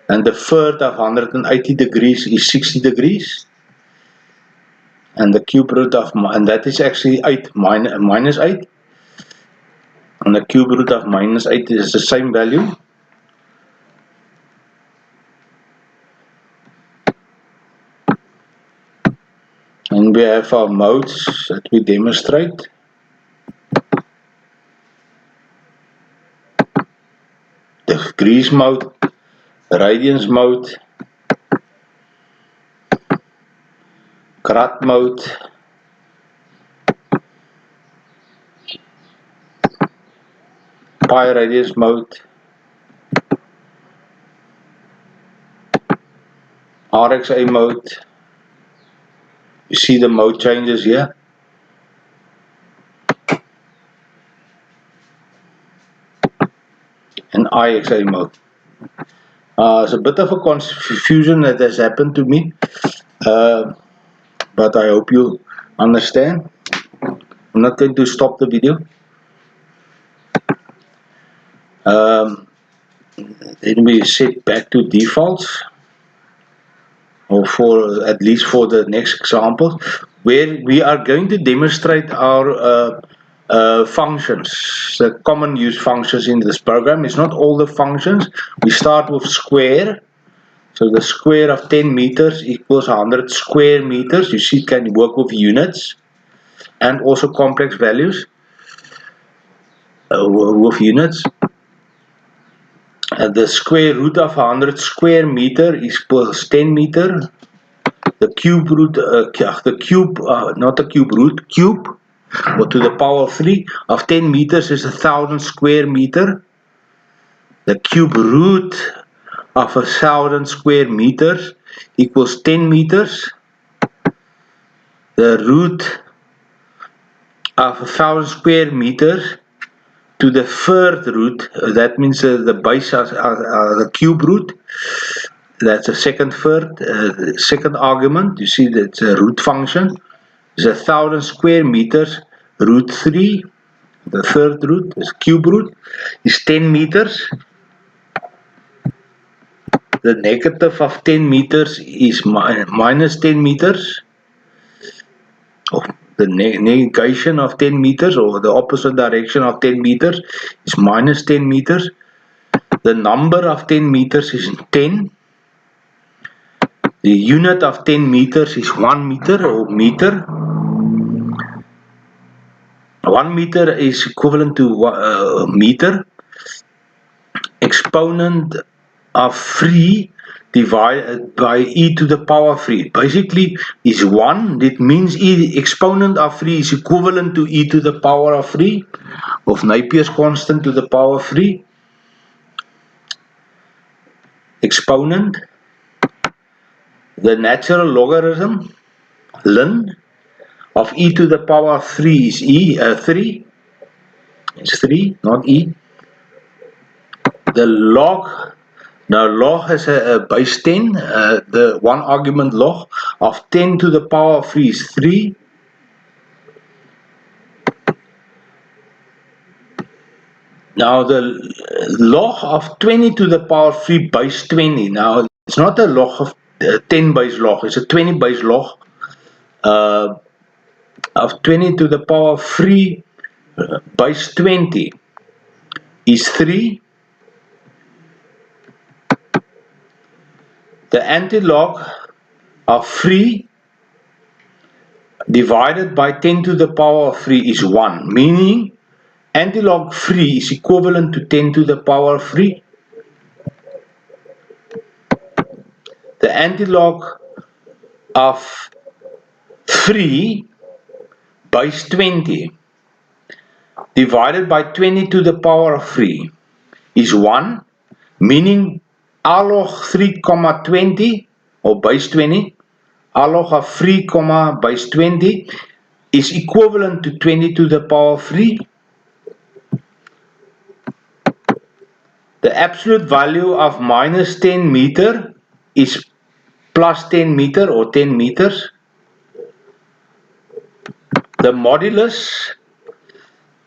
and the third of 180 degrees is 60 degrees, and the cube root of, and that is actually 8 minus 8, and the cube root of minus 8 is the same value. And we have our modes that we demonstrate. Degrees mode, radians mode, grad mode, pi radius mode, RXA mode. You see the mode changes here. And IXA mode. It's a bit of a confusion that has happened to me, but I hope you understand. I'm not going to stop the video. Then we set back to defaults, or for at least for the next example, where we are going to demonstrate our functions, the common use functions in this program. It's not all the functions. We start with square. So the square of 10 meters equals 100 square meters. You see, it can work with units and also complex values with units. The square root of 100 square meter equals 10 meter. The cube root, not the cube root, cube, or to the power of 3 of 10 meters is 1,000 square meter. The cube root of 1,000 square meters equals 10 meters. The root of 1,000 square meters to the third root, that means the base of the cube root, that's a second argument. You see that's a root function. It's 1,000 square meters root 3. The third root is cube root is 10 meters. The negative of 10 meters is minus 10 meters. Oh, the negation of 10 meters, or the opposite direction of 10 meters, is minus 10 meters. The number of 10 meters is 10. The unit of 10 meters is 1 meter, or meter. 1 meter is equivalent to meter. Exponent of 3 divided by e to the power 3 basically is 1. It means exponent of 3 is equivalent to e to the power of 3, of Napier's constant to the power of 3. Exponent, the natural logarithm, ln, of e to the power of 3 is 3. It's 3, not e. The log, now log has a base 10, the one argument log of 10 to the power of 3 is 3. Now the log of 20 to the power of 3 base 20, now it's not a log of 10 base log, it's a 20 base log of 20 to the power of 3 base 20 is 3. The antilog of 3 divided by 10 to the power of 3 is 1, meaning antilog 3 is equivalent to 10 to the power of 3. The antilog of 3 base 20 divided by 20 to the power of 3 is 1, meaning r log 3 comma 20 or base 20, r log of 3 comma base 20 is equivalent to 20 to the power of 3. The absolute value of minus 10 meter is plus 10 meter or 10 meters. The modulus,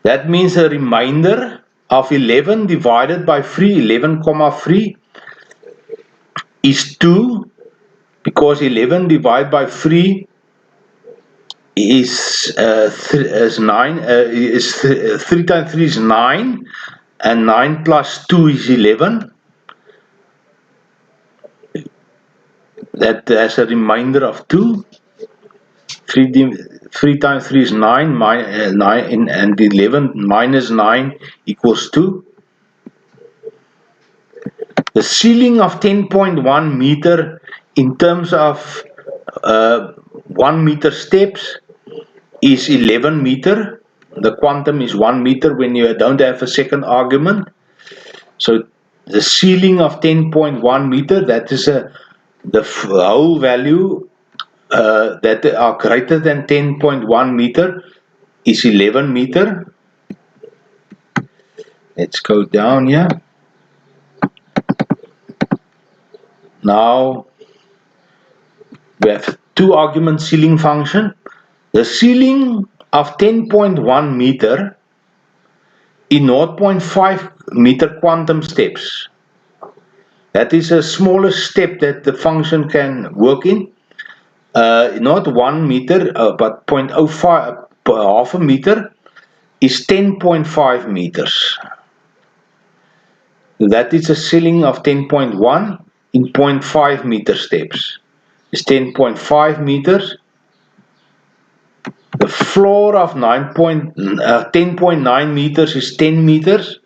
that means a remainder of 11 divided by 3, 11 comma 3 is 2, because 11 divided by 3 is 9, 3 times 3 is 9, and 9 plus 2 is 11. That has a remainder of 2. 3 times 3 is 9, 9 and 11 minus 9 equals 2. The ceiling of 10.1 meter in terms of 1 meter steps is 11 meter. The quantum is 1 meter when you don't have a second argument. So the ceiling of 10.1 meter, that is the whole value that are greater than 10.1 meter is 11 meter. Let's go down here. Now we have two argument ceiling function. The ceiling of 10.1 meter in 0.5 meter quantum steps. That is the smallest step that the function can work in. Not 1 meter, but 0.05, half a meter is 10.5 meters. That is a ceiling of 10.1 in 0.5 meter steps. It's 10.5 meters. The floor of 10.9 meters is 10 meters.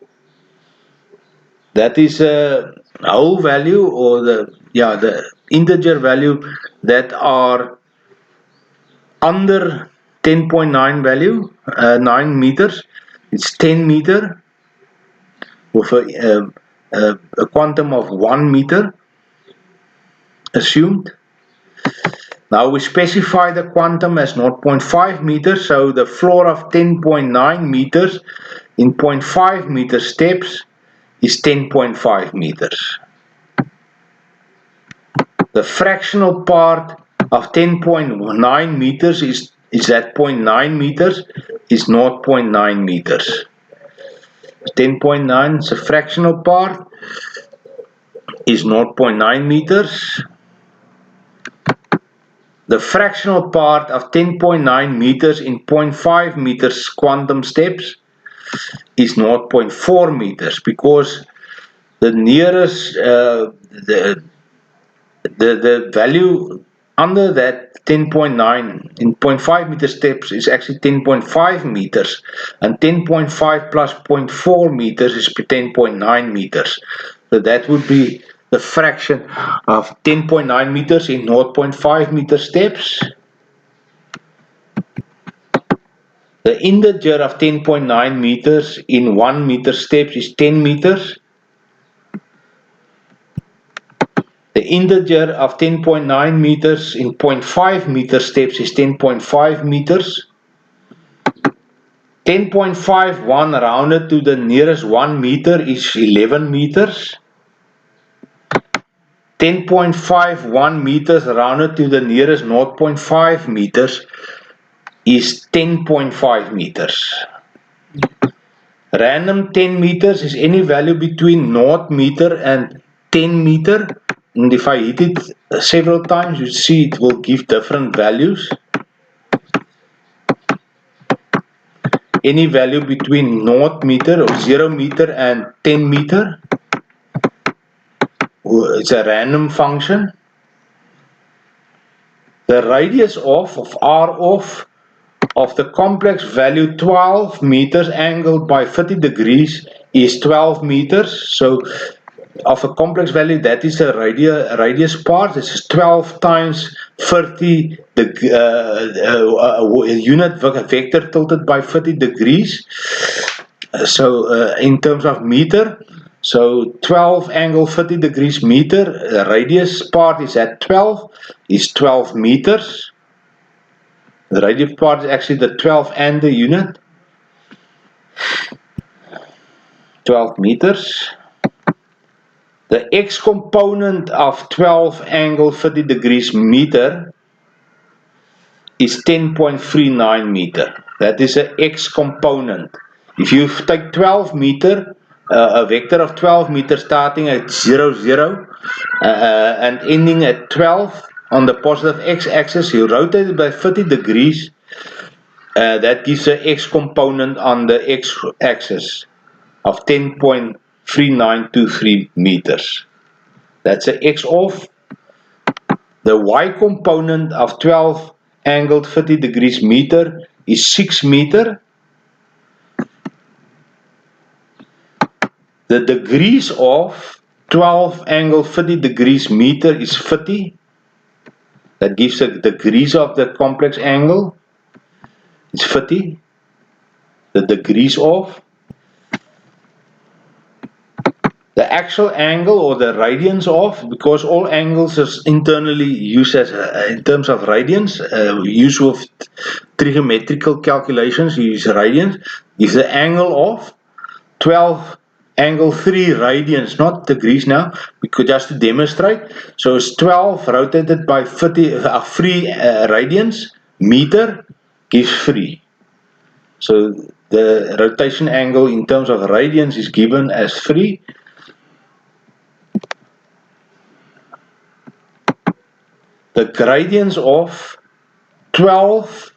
That is a whole value, or the integer value that are under 10.9 value, 9 meters. It's 10 meter with a quantum of 1 meter assumed. Now we specify the quantum as 0.5 meters, so the floor of 10.9 meters in 0.5 meter steps is 10.5 meters. The fractional part of 10.9 meters is at 0.9 meters is 0.9 meters. 10.9 is a fractional part, is 0.9 meters. The fractional part of 10.9 meters in 0.5 meters quantum steps is 0.4 meters, because the nearest the value under that 10.9 in 0.5 meter steps is actually 10.5 meters, and 10.5 plus 0.4 meters is 10.9 meters. So that would be the fraction of 10.9 meters in 0.5 meter steps. The integer of 10.9 meters in 1 meter steps is 10 meters. The integer of 10.9 meters in 0.5 meter steps is 10.5 meters. 10.51 rounded to the nearest 1 meter is 11 meters. 10.51 meters rounded to the nearest 0.5 meters is 10.5 meters. Random 10 meters is any value between 0 meter and 10 meter. And if I hit it several times, you see it will give different values. Any value between 0 meter or 0 meter and 10 meter. It's a random function. The radius of r of the complex value 12 meters angled by 30 degrees is 12 meters. So of a complex value, that is the radius part. This is 12 times 30 unit vector tilted by 30 degrees. So in terms of meter, so 12 angle 30 degrees meter, radius part is at 12, is 12 meters. The radius part is actually the 12 and the unit, 12 meters. The x component of 12 angle 30 degrees meter is 10.39 meter. That is an x component. If you take 12 meter, a vector of 12 meters starting at 0, 0 and ending at 12 on the positive x-axis, you rotate it by 30 degrees. That gives an x component on the x-axis of 10.3923 meters. That's the x of. The y component of 12 angled 30 degrees meter is 6 meter. The degrees of 12 angle 30 degrees meter is 50. That gives the degrees of the complex angle. It's 50. The degrees of. The actual angle or the radians of, because all angles is internally used as in terms of radians, use with trigonometrical calculations, you use radians, is the angle of 12 angle 3 radians, not degrees now, because just to demonstrate. So it's 12 rotated by 3 radians meter gives 3. So the rotation angle in terms of radians is given as 3. The gradients of 12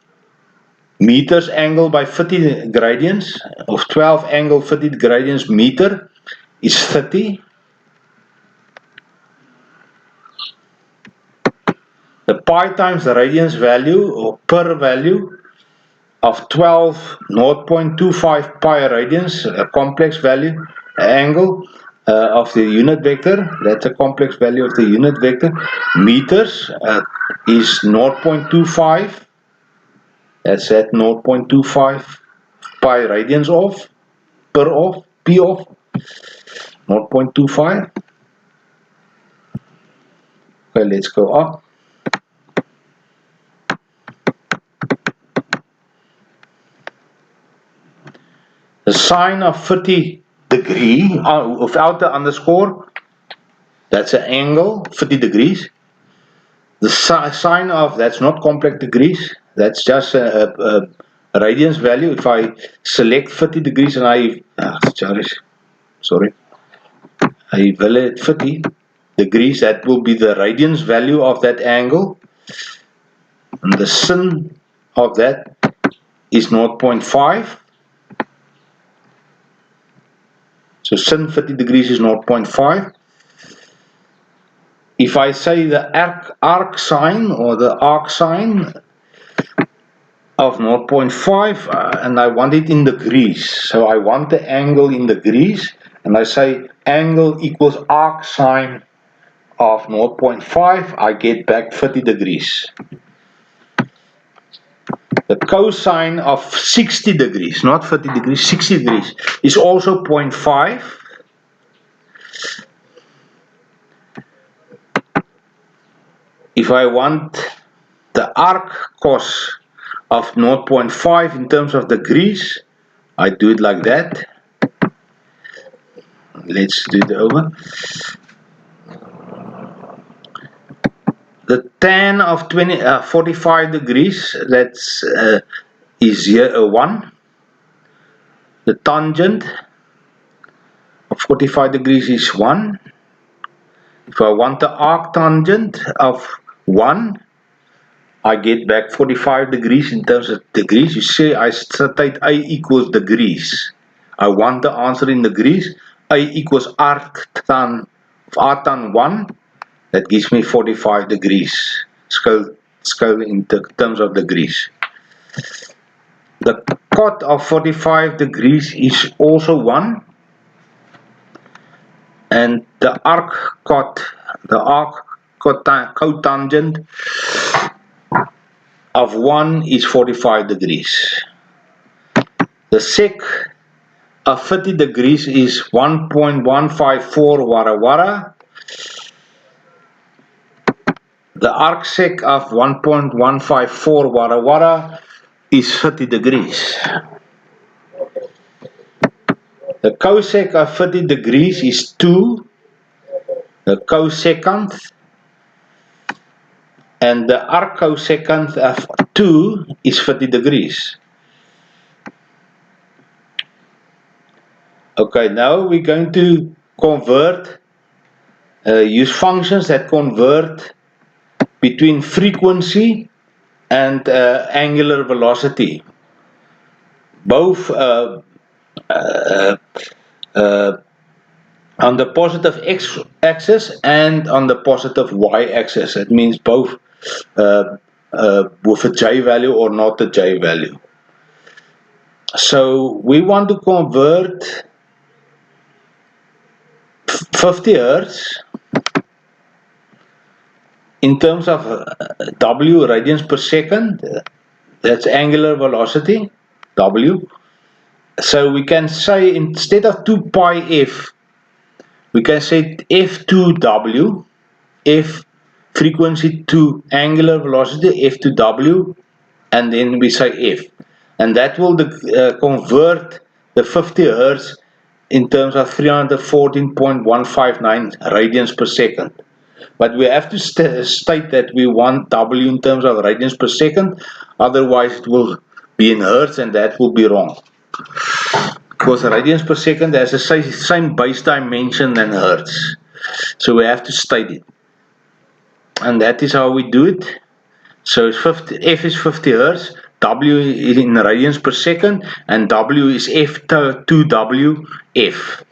meters angle by 30 gradients of 12 angle 30 gradients meter is 30. The pi times the radians value or per value of 12 0.25 pi radians, a complex value angle of the unit vector, that's a complex value of the unit vector, meters is 0.25. That's at 0.25 pi radians of per of p of 0.25. Okay, let's go up. The sine of 30 degree without the underscore, that's an angle 30 degrees. The sine of, that's not complex degrees, that's just a radians value. If I select 30 degrees and I evaluate 30 degrees, that will be the radians value of that angle, and the sin of that is 0.5. So sin 30 degrees is 0.5. If I say the arc sine or the arc sine of 0.5 and I want it in degrees, so I want the angle in degrees, and I say angle equals arc sine of 0.5, I get back 30 degrees. The cosine of 60 degrees, not 30 degrees, 60 degrees, is also 0.5. If I want the arc cos of 0.5 in terms of degrees, I do it like that. Let's do it over. The tan of 45 degrees, that's is here 1. The tangent of 45 degrees is 1. If I want the arc tangent of 1, I get back 45 degrees in terms of degrees. You see, I state A equals degrees. I want the answer in degrees. A equals arc tan 1. That gives me 45 degrees. Scale in terms of degrees. The cot of 45 degrees is also 1. and the cotangent of 1 is 45 degrees. The sec of 30 degrees is 1.154 vara. The arcsec of 1.154 vara is 30 degrees. The cosec of 30 degrees is 2. The cosecant, and the arccosecant of 2 is 30 degrees. Okay, now we're going to convert, use functions that convert between frequency and angular velocity, both on the positive x-axis and on the positive y-axis. It means both with a j value or not a j value. So we want to convert 50 Hertz in terms of w, radians per second. That's angular velocity, w. So we can say, instead of 2 pi f, we can say f2w, f frequency to angular velocity, f to w, and then we say f. And that will convert the 50 Hertz in terms of 314.159 radians per second. But we have to state that we want w in terms of radians per second, otherwise it will be in hertz, and that will be wrong. Because radians per second has the same base dimension than hertz. So we have to state it. And that is how we do it. So f is 50 Hertz, w is in radians per second, and w is f2w f.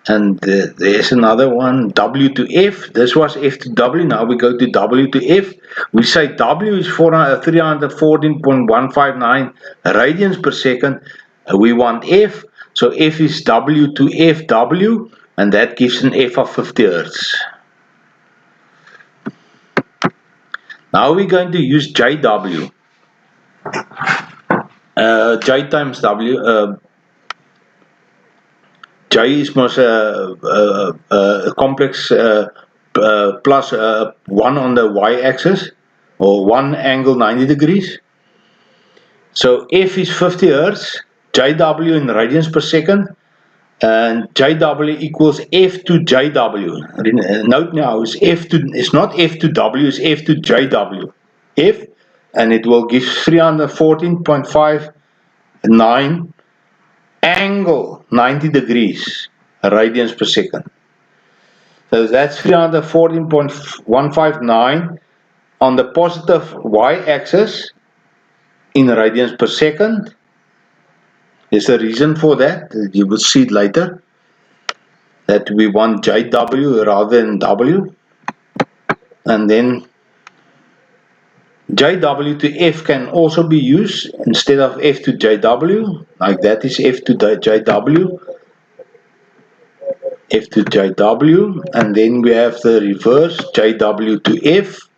And there's another one, w to f. This was f to w. Now we go to w to f. We say w is 314.159 radians per second. We want f. So f is w to fw, and that gives an f of 50 Hertz. Now we're going to use jw. J times w. J is most complex plus 1 on the y-axis, or 1 angle 90 degrees. So f is 50 Hertz, jw in radians per second, and jw equals f to jw. Note now, it's not f to w, it's f to jw. F, and it will give 314.59 angle 90 degrees radians per second. So that's 314.159 on the positive y-axis in radians per second. There's a reason for that. You will see it later, that we want jw rather than w. And then jw to f can also be used instead of f to jw, like that is f to jw, f to jw, and then we have the reverse, jw to f.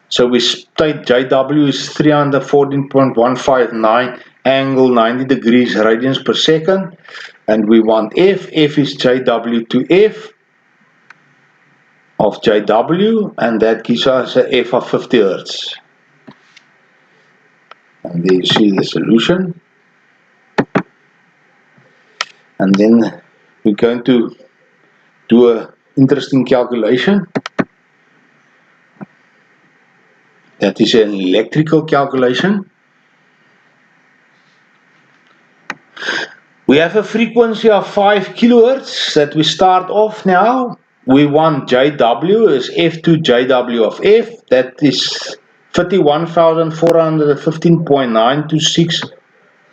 So we state jw is 314.159 angle 90 degrees radians per second, and we want f is jw to f of jw, and that gives us a f of 50 Hertz. And there you see the solution. And then we're going to do an interesting calculation. That is an electrical calculation. We have a frequency of 5 kilohertz that we start off now. We want jw is f2 jw of f. That is 31,415.926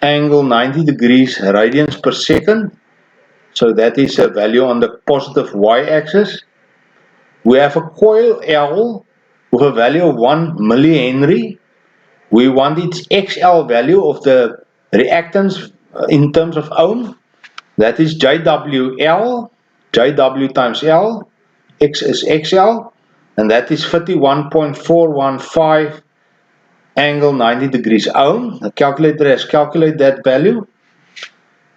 angle 90 degrees radians per second. So that is a value on the positive y-axis. We have a coil L with a value of 1 millihenry. We want its XL value of the reactance in terms of ohm. That is JWL, JW times L, X is XL, and that is 51.415 angle 90 degrees ohm. The calculator has calculated that value.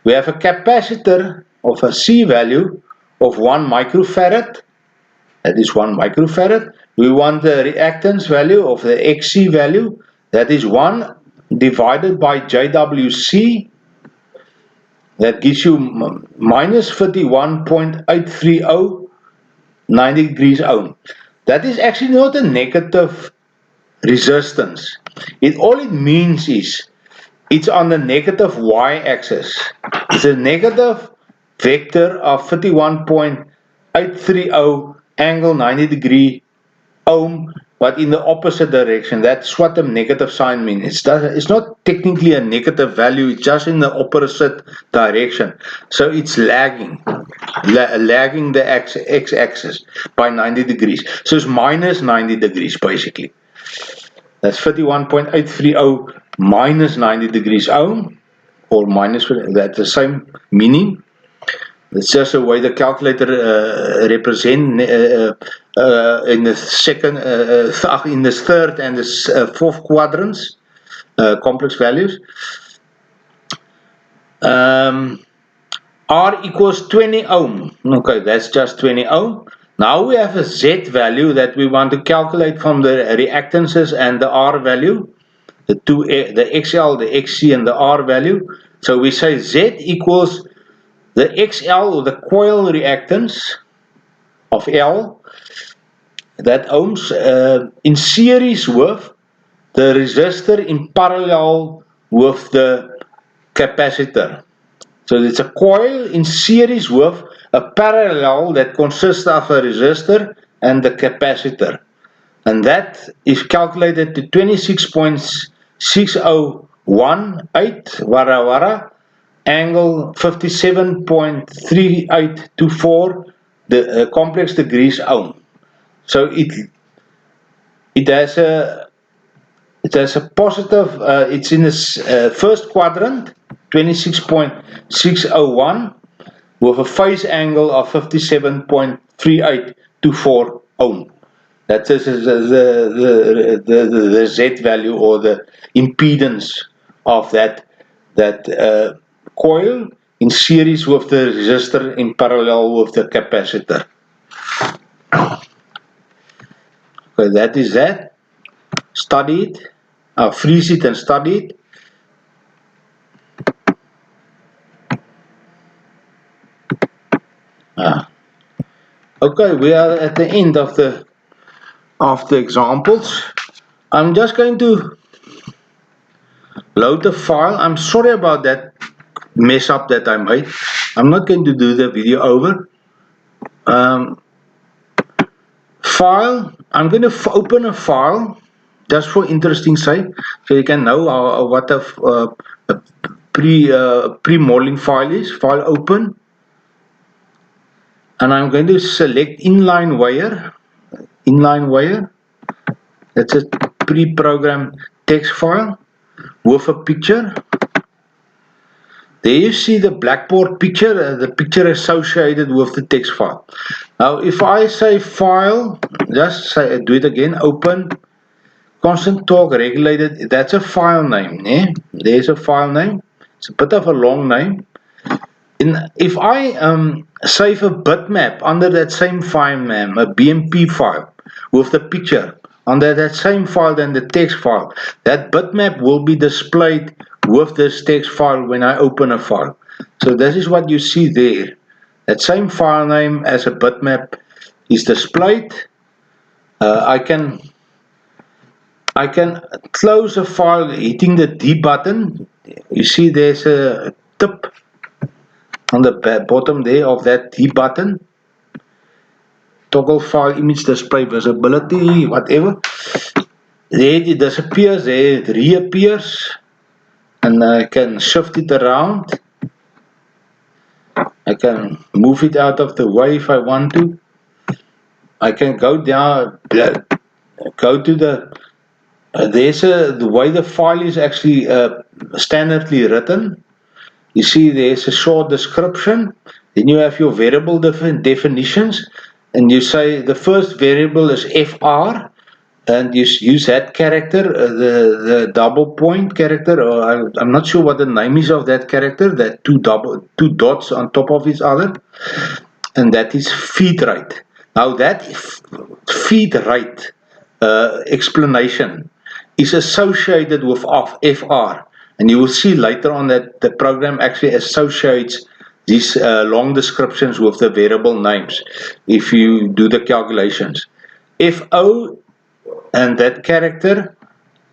We have a capacitor of a C value of 1 microfarad. That is 1 microfarad. We want the reactance value of the XC value. That is 1 divided by JWC. That gives you minus 51.830 90 degrees ohm. That is actually not a negative resistance. All it means is it's on the negative y-axis. It's a negative vector of 51.830 angle 90 degree ohm, but in the opposite direction. That's what the negative sign means. It's not technically a negative value, it's just in the opposite direction. So it's lagging the x-axis by 90 degrees. So it's minus 90 degrees basically. That's 51.830 minus 90 degrees ohm, or minus, that's the same meaning. It's just the way the calculator represent in the second, in the third and the fourth quadrants, complex values. R equals 20 ohm. Okay, that's just 20 ohm. Now we have a Z value that we want to calculate from the reactances and the R value, the XL, the XC, and the R value. So we say Z equals the XL, or the coil reactance of L, that ohms, in series with the resistor in parallel with the capacitor. So it's a coil in series with a parallel that consists of a resistor and the capacitor. And that is calculated to 26.6018 vara angle 57.3824 the complex degrees ohm. So it has a positive, it's in this first quadrant, 26.601, with a phase angle of 57.3824 ohm. That is the Z value, or the impedance of that coil in series with the resistor in parallel with the capacitor. Okay, that is that. Study it, freeze it and study it. Okay, we are at the end of the examples. I'm just going to load the file. I'm sorry about that mess up that I made. I'm not going to do the video over. File, I'm going to open a file just for interesting sake, so you can know what a pre-modeling file is. File open, and I'm going to select inline wire. That's a pre-programmed text file with a picture. There you see the blackboard picture, the picture associated with the text file. Now if I say file, just say, do it again, open, constant torque regulated, that's a file name. There's a file name. It's a bit of a long name. If I save a bitmap under that same file name, a BMP file with the picture under that same file, then the text file, that bitmap will be displayed with this text file when I open a file. So this is what you see there. That same file name as a bitmap is displayed. I can close a file hitting the D button. You see there's a tip on the bottom there of that D button. Toggle file image display visibility, whatever. There it disappears, there it reappears, and I can shift it around. I can move it out of the way if I want to. I can go down, go to the there's the way the file is actually standardly written. You see there's a short description, then you have your variable definitions, and you say the first variable is fr, and you use that character, the double point character, or I'm not sure what the name is of that character, that two dots on top of each other, and that is feed rate. Now that feed rate explanation is associated with fr, and you will see later on that the program actually associates these long descriptions with the variable names if you do the calculations. Fo, and that character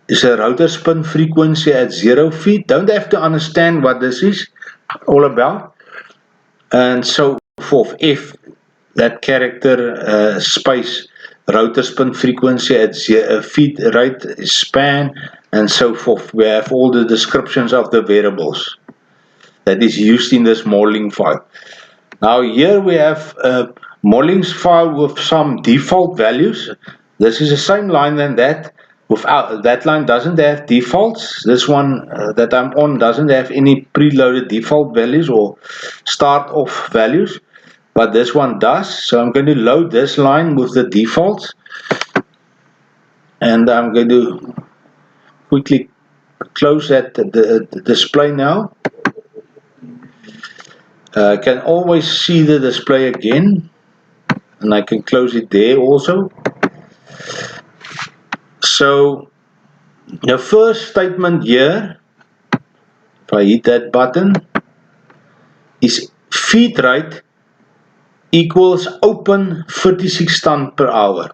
is a rotor spin frequency at 0 feet. Don't have to understand what this is all about, and so forth. If that character space rotor spin frequency at feet rate span, and so forth. We have all the descriptions of the variables that is used in this modeling file. Now here we have a modeling file with some default values. This is the same line than that. Without that line doesn't have defaults. This one that I'm on doesn't have any preloaded default values or start off values, but this one does. So I'm going to load this line with the defaults, and I'm going to quickly close that the display now. I can always see the display again, and I can close it there also. So the first statement here, if I hit that button, is feed rate equals open 36 ton per hour.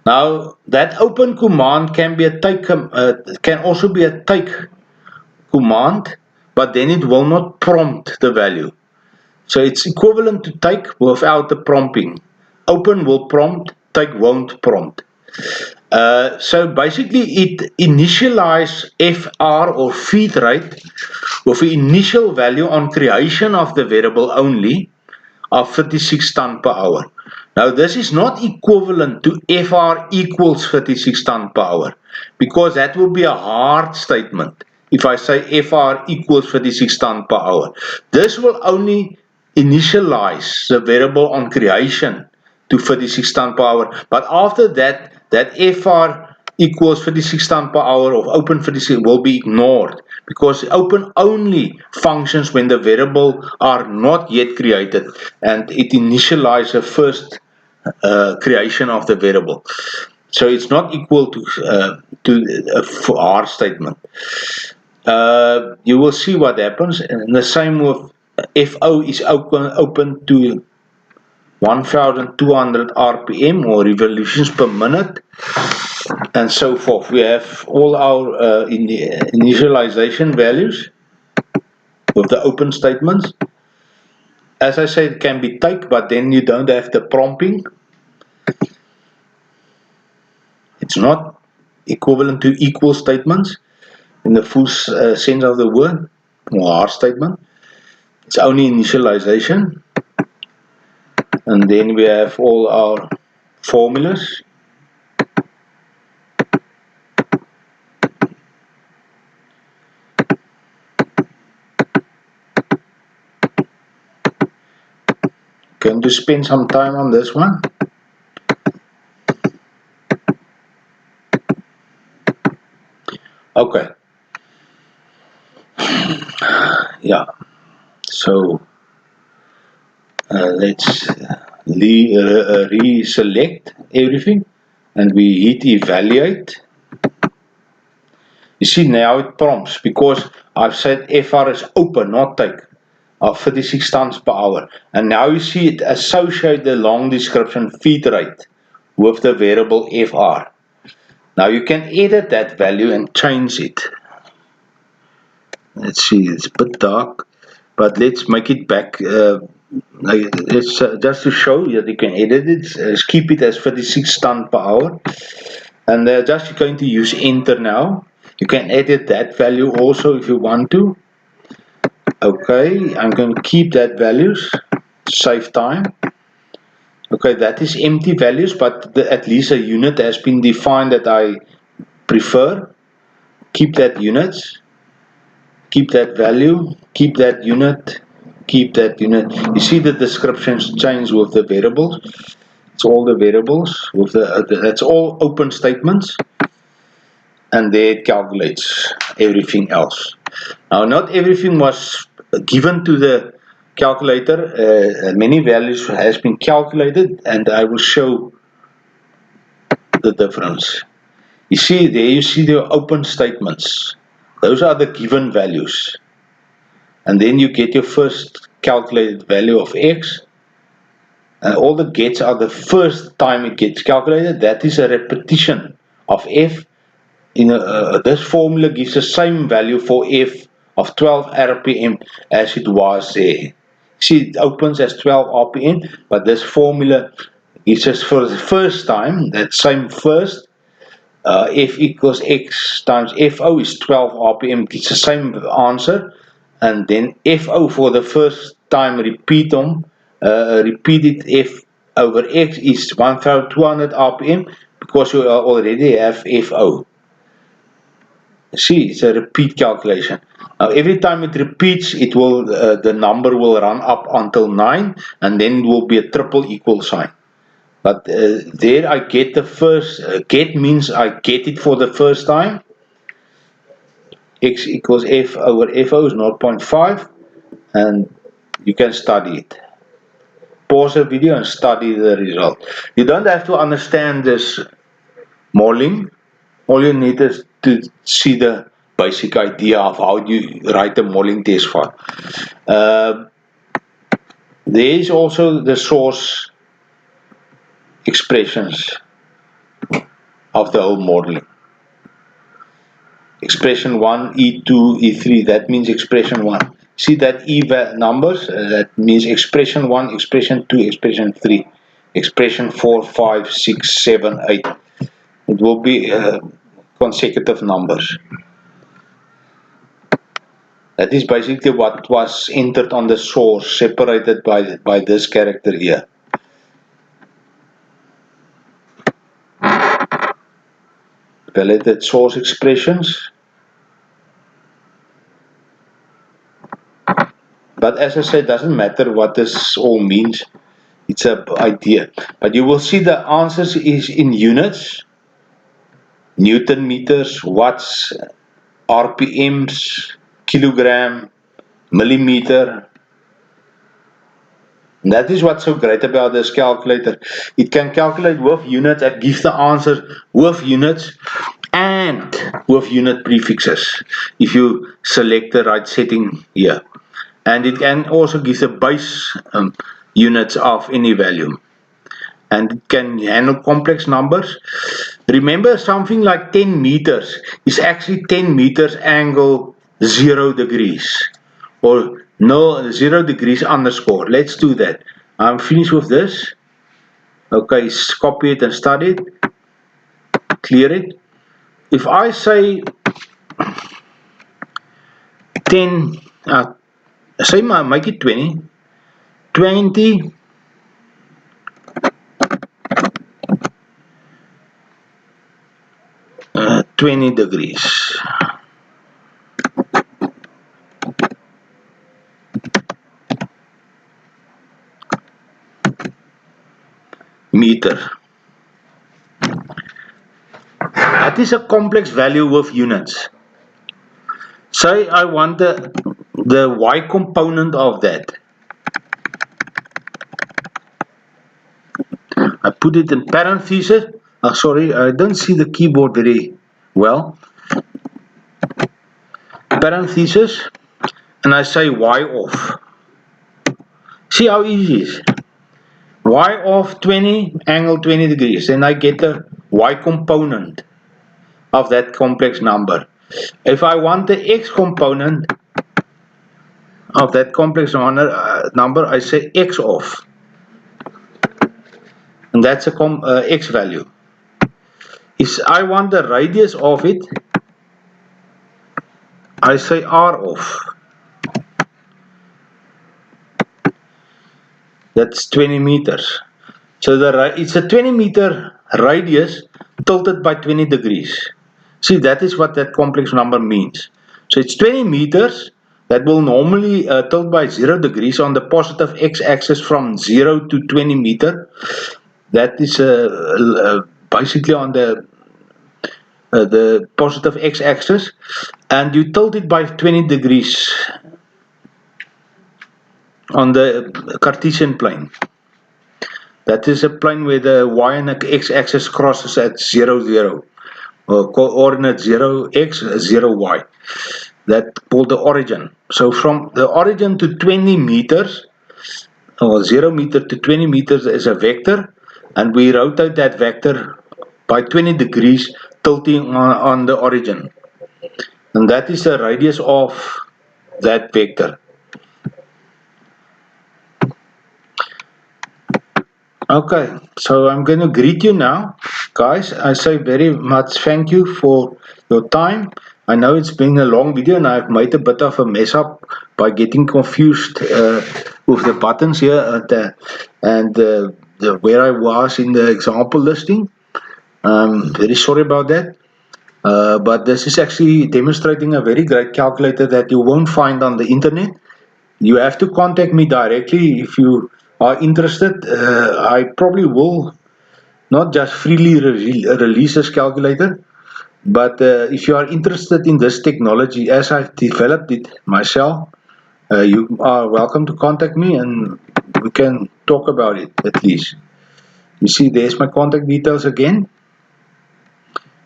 Now that open command can be a take, can also be a take command, but then it will not prompt the value. So it's equivalent to take without the prompting. Open will prompt, take won't prompt. So basically it initializes FR or feed rate with the initial value on creation of the variable only of 36 ton per hour. Now this is not equivalent to FR equals 36 ton per hour, because that will be a hard statement if I say FR equals 36 ton per hour. This will only initialize the variable on creation to 36 ton per hour, but after that, that FR equals 36 ton per hour of open 36 will be ignored, because open only functions when the variable are not yet created, and it initializes the first creation of the variable. So it's not equal to a R statement. You will see what happens, and the same with FO is open to 1200 RPM or revolutions per minute, and so forth. We have all our initialization values with the open statements. As I said, it can be take, but then you don't have the prompting. It's not equivalent to equal statements in the full sense of the word, or R statement. It's only initialization. And then we have all our formulas. Going to spend some time on this one. Okay. Yeah. So let's reselect everything, and we hit evaluate. You see now it prompts, because I've said FR is open, not take, of 36 tons per hour. And now you see it associate the long description feed rate with the variable FR. Now you can edit that value and change it. Let's see, it's a bit dark, but let's make it back. Let's just to show that you can edit it, keep it as 36 ton per hour. And just going to use enter now. You can edit that value also if you want to. Okay, I'm going to keep that values, save time. Okay, that is empty values, but at least a unit has been defined that I prefer. Keep that units. keep that value, keep that unit, keep that unit. You see the descriptions change with the variables. It's all the variables with that's all open statements, and there it calculates everything else. Now, not everything was given to the calculator. Many values has been calculated, and I will show the difference. You see there, you see the open statements. Those are the given values. And then you get your first calculated value of x. And all the gets are the first time it gets calculated. That is a repetition of f. This formula gives the same value for f of 12 rpm as it was there. See, it opens as 12 rpm, but this formula gives us for the first time that same first. F equals x times FO is 12 rpm. It's the same answer. And then FO for the first time repeated F over x is 1200 rpm because you already have FO. See, it's a repeat calculation. Now, every time it repeats, it will the number will run up until 9, and then it will be a triple equal sign. But there I get the first, get means I get it for the first time. X equals F over FO is 0.5, and you can study it. Pause the video and study the result. You don't have to understand this modeling. All you need is to see the basic idea of how you write a modeling test file. There is also the source expressions of the whole modeling. Expression 1, E2, E3, that means expression 1. See that E numbers, that means expression 1, expression 2, expression 3, expression 4, 5, 6, 7, 8. It will be consecutive numbers. That is basically what was entered on the source, separated by this character here. Validated source expressions. But as I said, it doesn't matter what this all means. It's an idea. But you will see the answers is in units, Newton meters, watts, RPMs, kilogram, millimeter. And that is what's so great about this calculator. It can calculate with units and give the answers with units and with unit prefixes if you select the right setting here. And it can also give the base units of any value. And it can handle complex numbers. Remember, something like 10 meters is actually 10 meters angle 0 degrees. Or no, 0 degrees underscore. Let's do that. I'm finished with this. Okay, copy it and study it. Clear it. If I say 10, say make it 20. 20 20 degrees. Meter. That is a complex value with units. Say I want the y component of that. I put it in parentheses. Sorry, I don't see the keyboard very well. Parentheses, and I say y off. See how easy it is. Y off 20, angle 20 degrees. Then I get the y component of that complex number. If I want the x component of that complex number, I say x off. And that's a x value. If I want the radius of it, I say r off. That's 20 meters. So it's a 20 meter radius tilted by 20 degrees. See, that is what that complex number means. So it's 20 meters that will normally tilt by 0 degrees on the positive x-axis from 0 to 20 meter. That is basically on the positive x-axis, and you tilt it by 20 degrees on the Cartesian plane. That is a plane where the y and the x-axis crosses at 0, 0, or coordinate 0, x, 0, y. That's called the origin. So from the origin to 20 meters, or 0 meter to 20 meters is a vector, and we rotate that vector by 20 degrees, tilting on the origin. And that is the radius of that vector. Okay, so I'm going to greet you now. Guys, I say very much thank you for your time. I know it's been a long video and I've made a bit of a mess up by getting confused with the buttons here and where I was in the example listing. I'm very sorry about that. But this is actually demonstrating a very great calculator that you won't find on the internet. You have to contact me directly if you are interested. I probably will not just freely release this calculator, but if you are interested in this technology as I've developed it myself, you are welcome to contact me and we can talk about it at least. You see, there's my contact details again,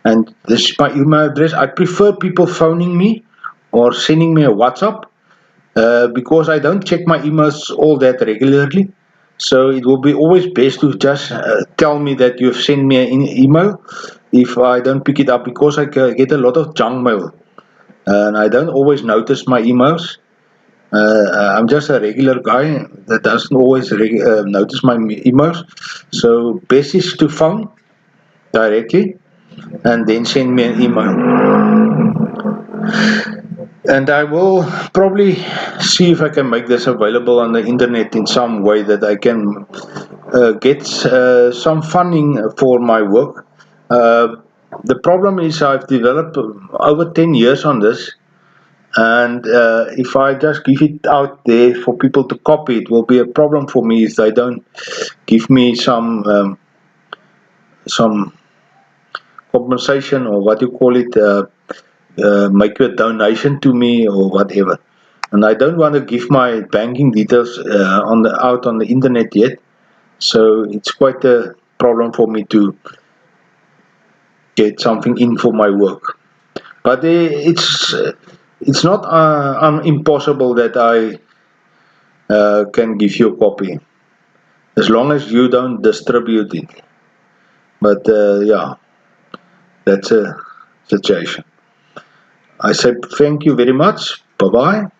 and this is my email address. I prefer people phoning me or sending me a WhatsApp because I don't check my emails all that regularly. So it will be always best to just tell me that you've sent me an email if I don't pick it up, because I get a lot of junk mail and I don't always notice my emails. I'm just a regular guy that doesn't always notice my emails. So best is to phone directly and then send me an email. And I will probably see if I can make this available on the internet in some way that I can get some funding for my work. The problem is I've developed over 10 years on this, and if I just give it out there for people to copy, it will be a problem for me if they don't give me some compensation, or what you call it, make a donation to me or whatever. And I don't want to give my banking details out on the internet yet, so it's quite a problem for me to get something in for my work. But it's not impossible that I can give you a copy, as long as you don't distribute it. But yeah, that's a situation. I say thank you very much. Bye bye.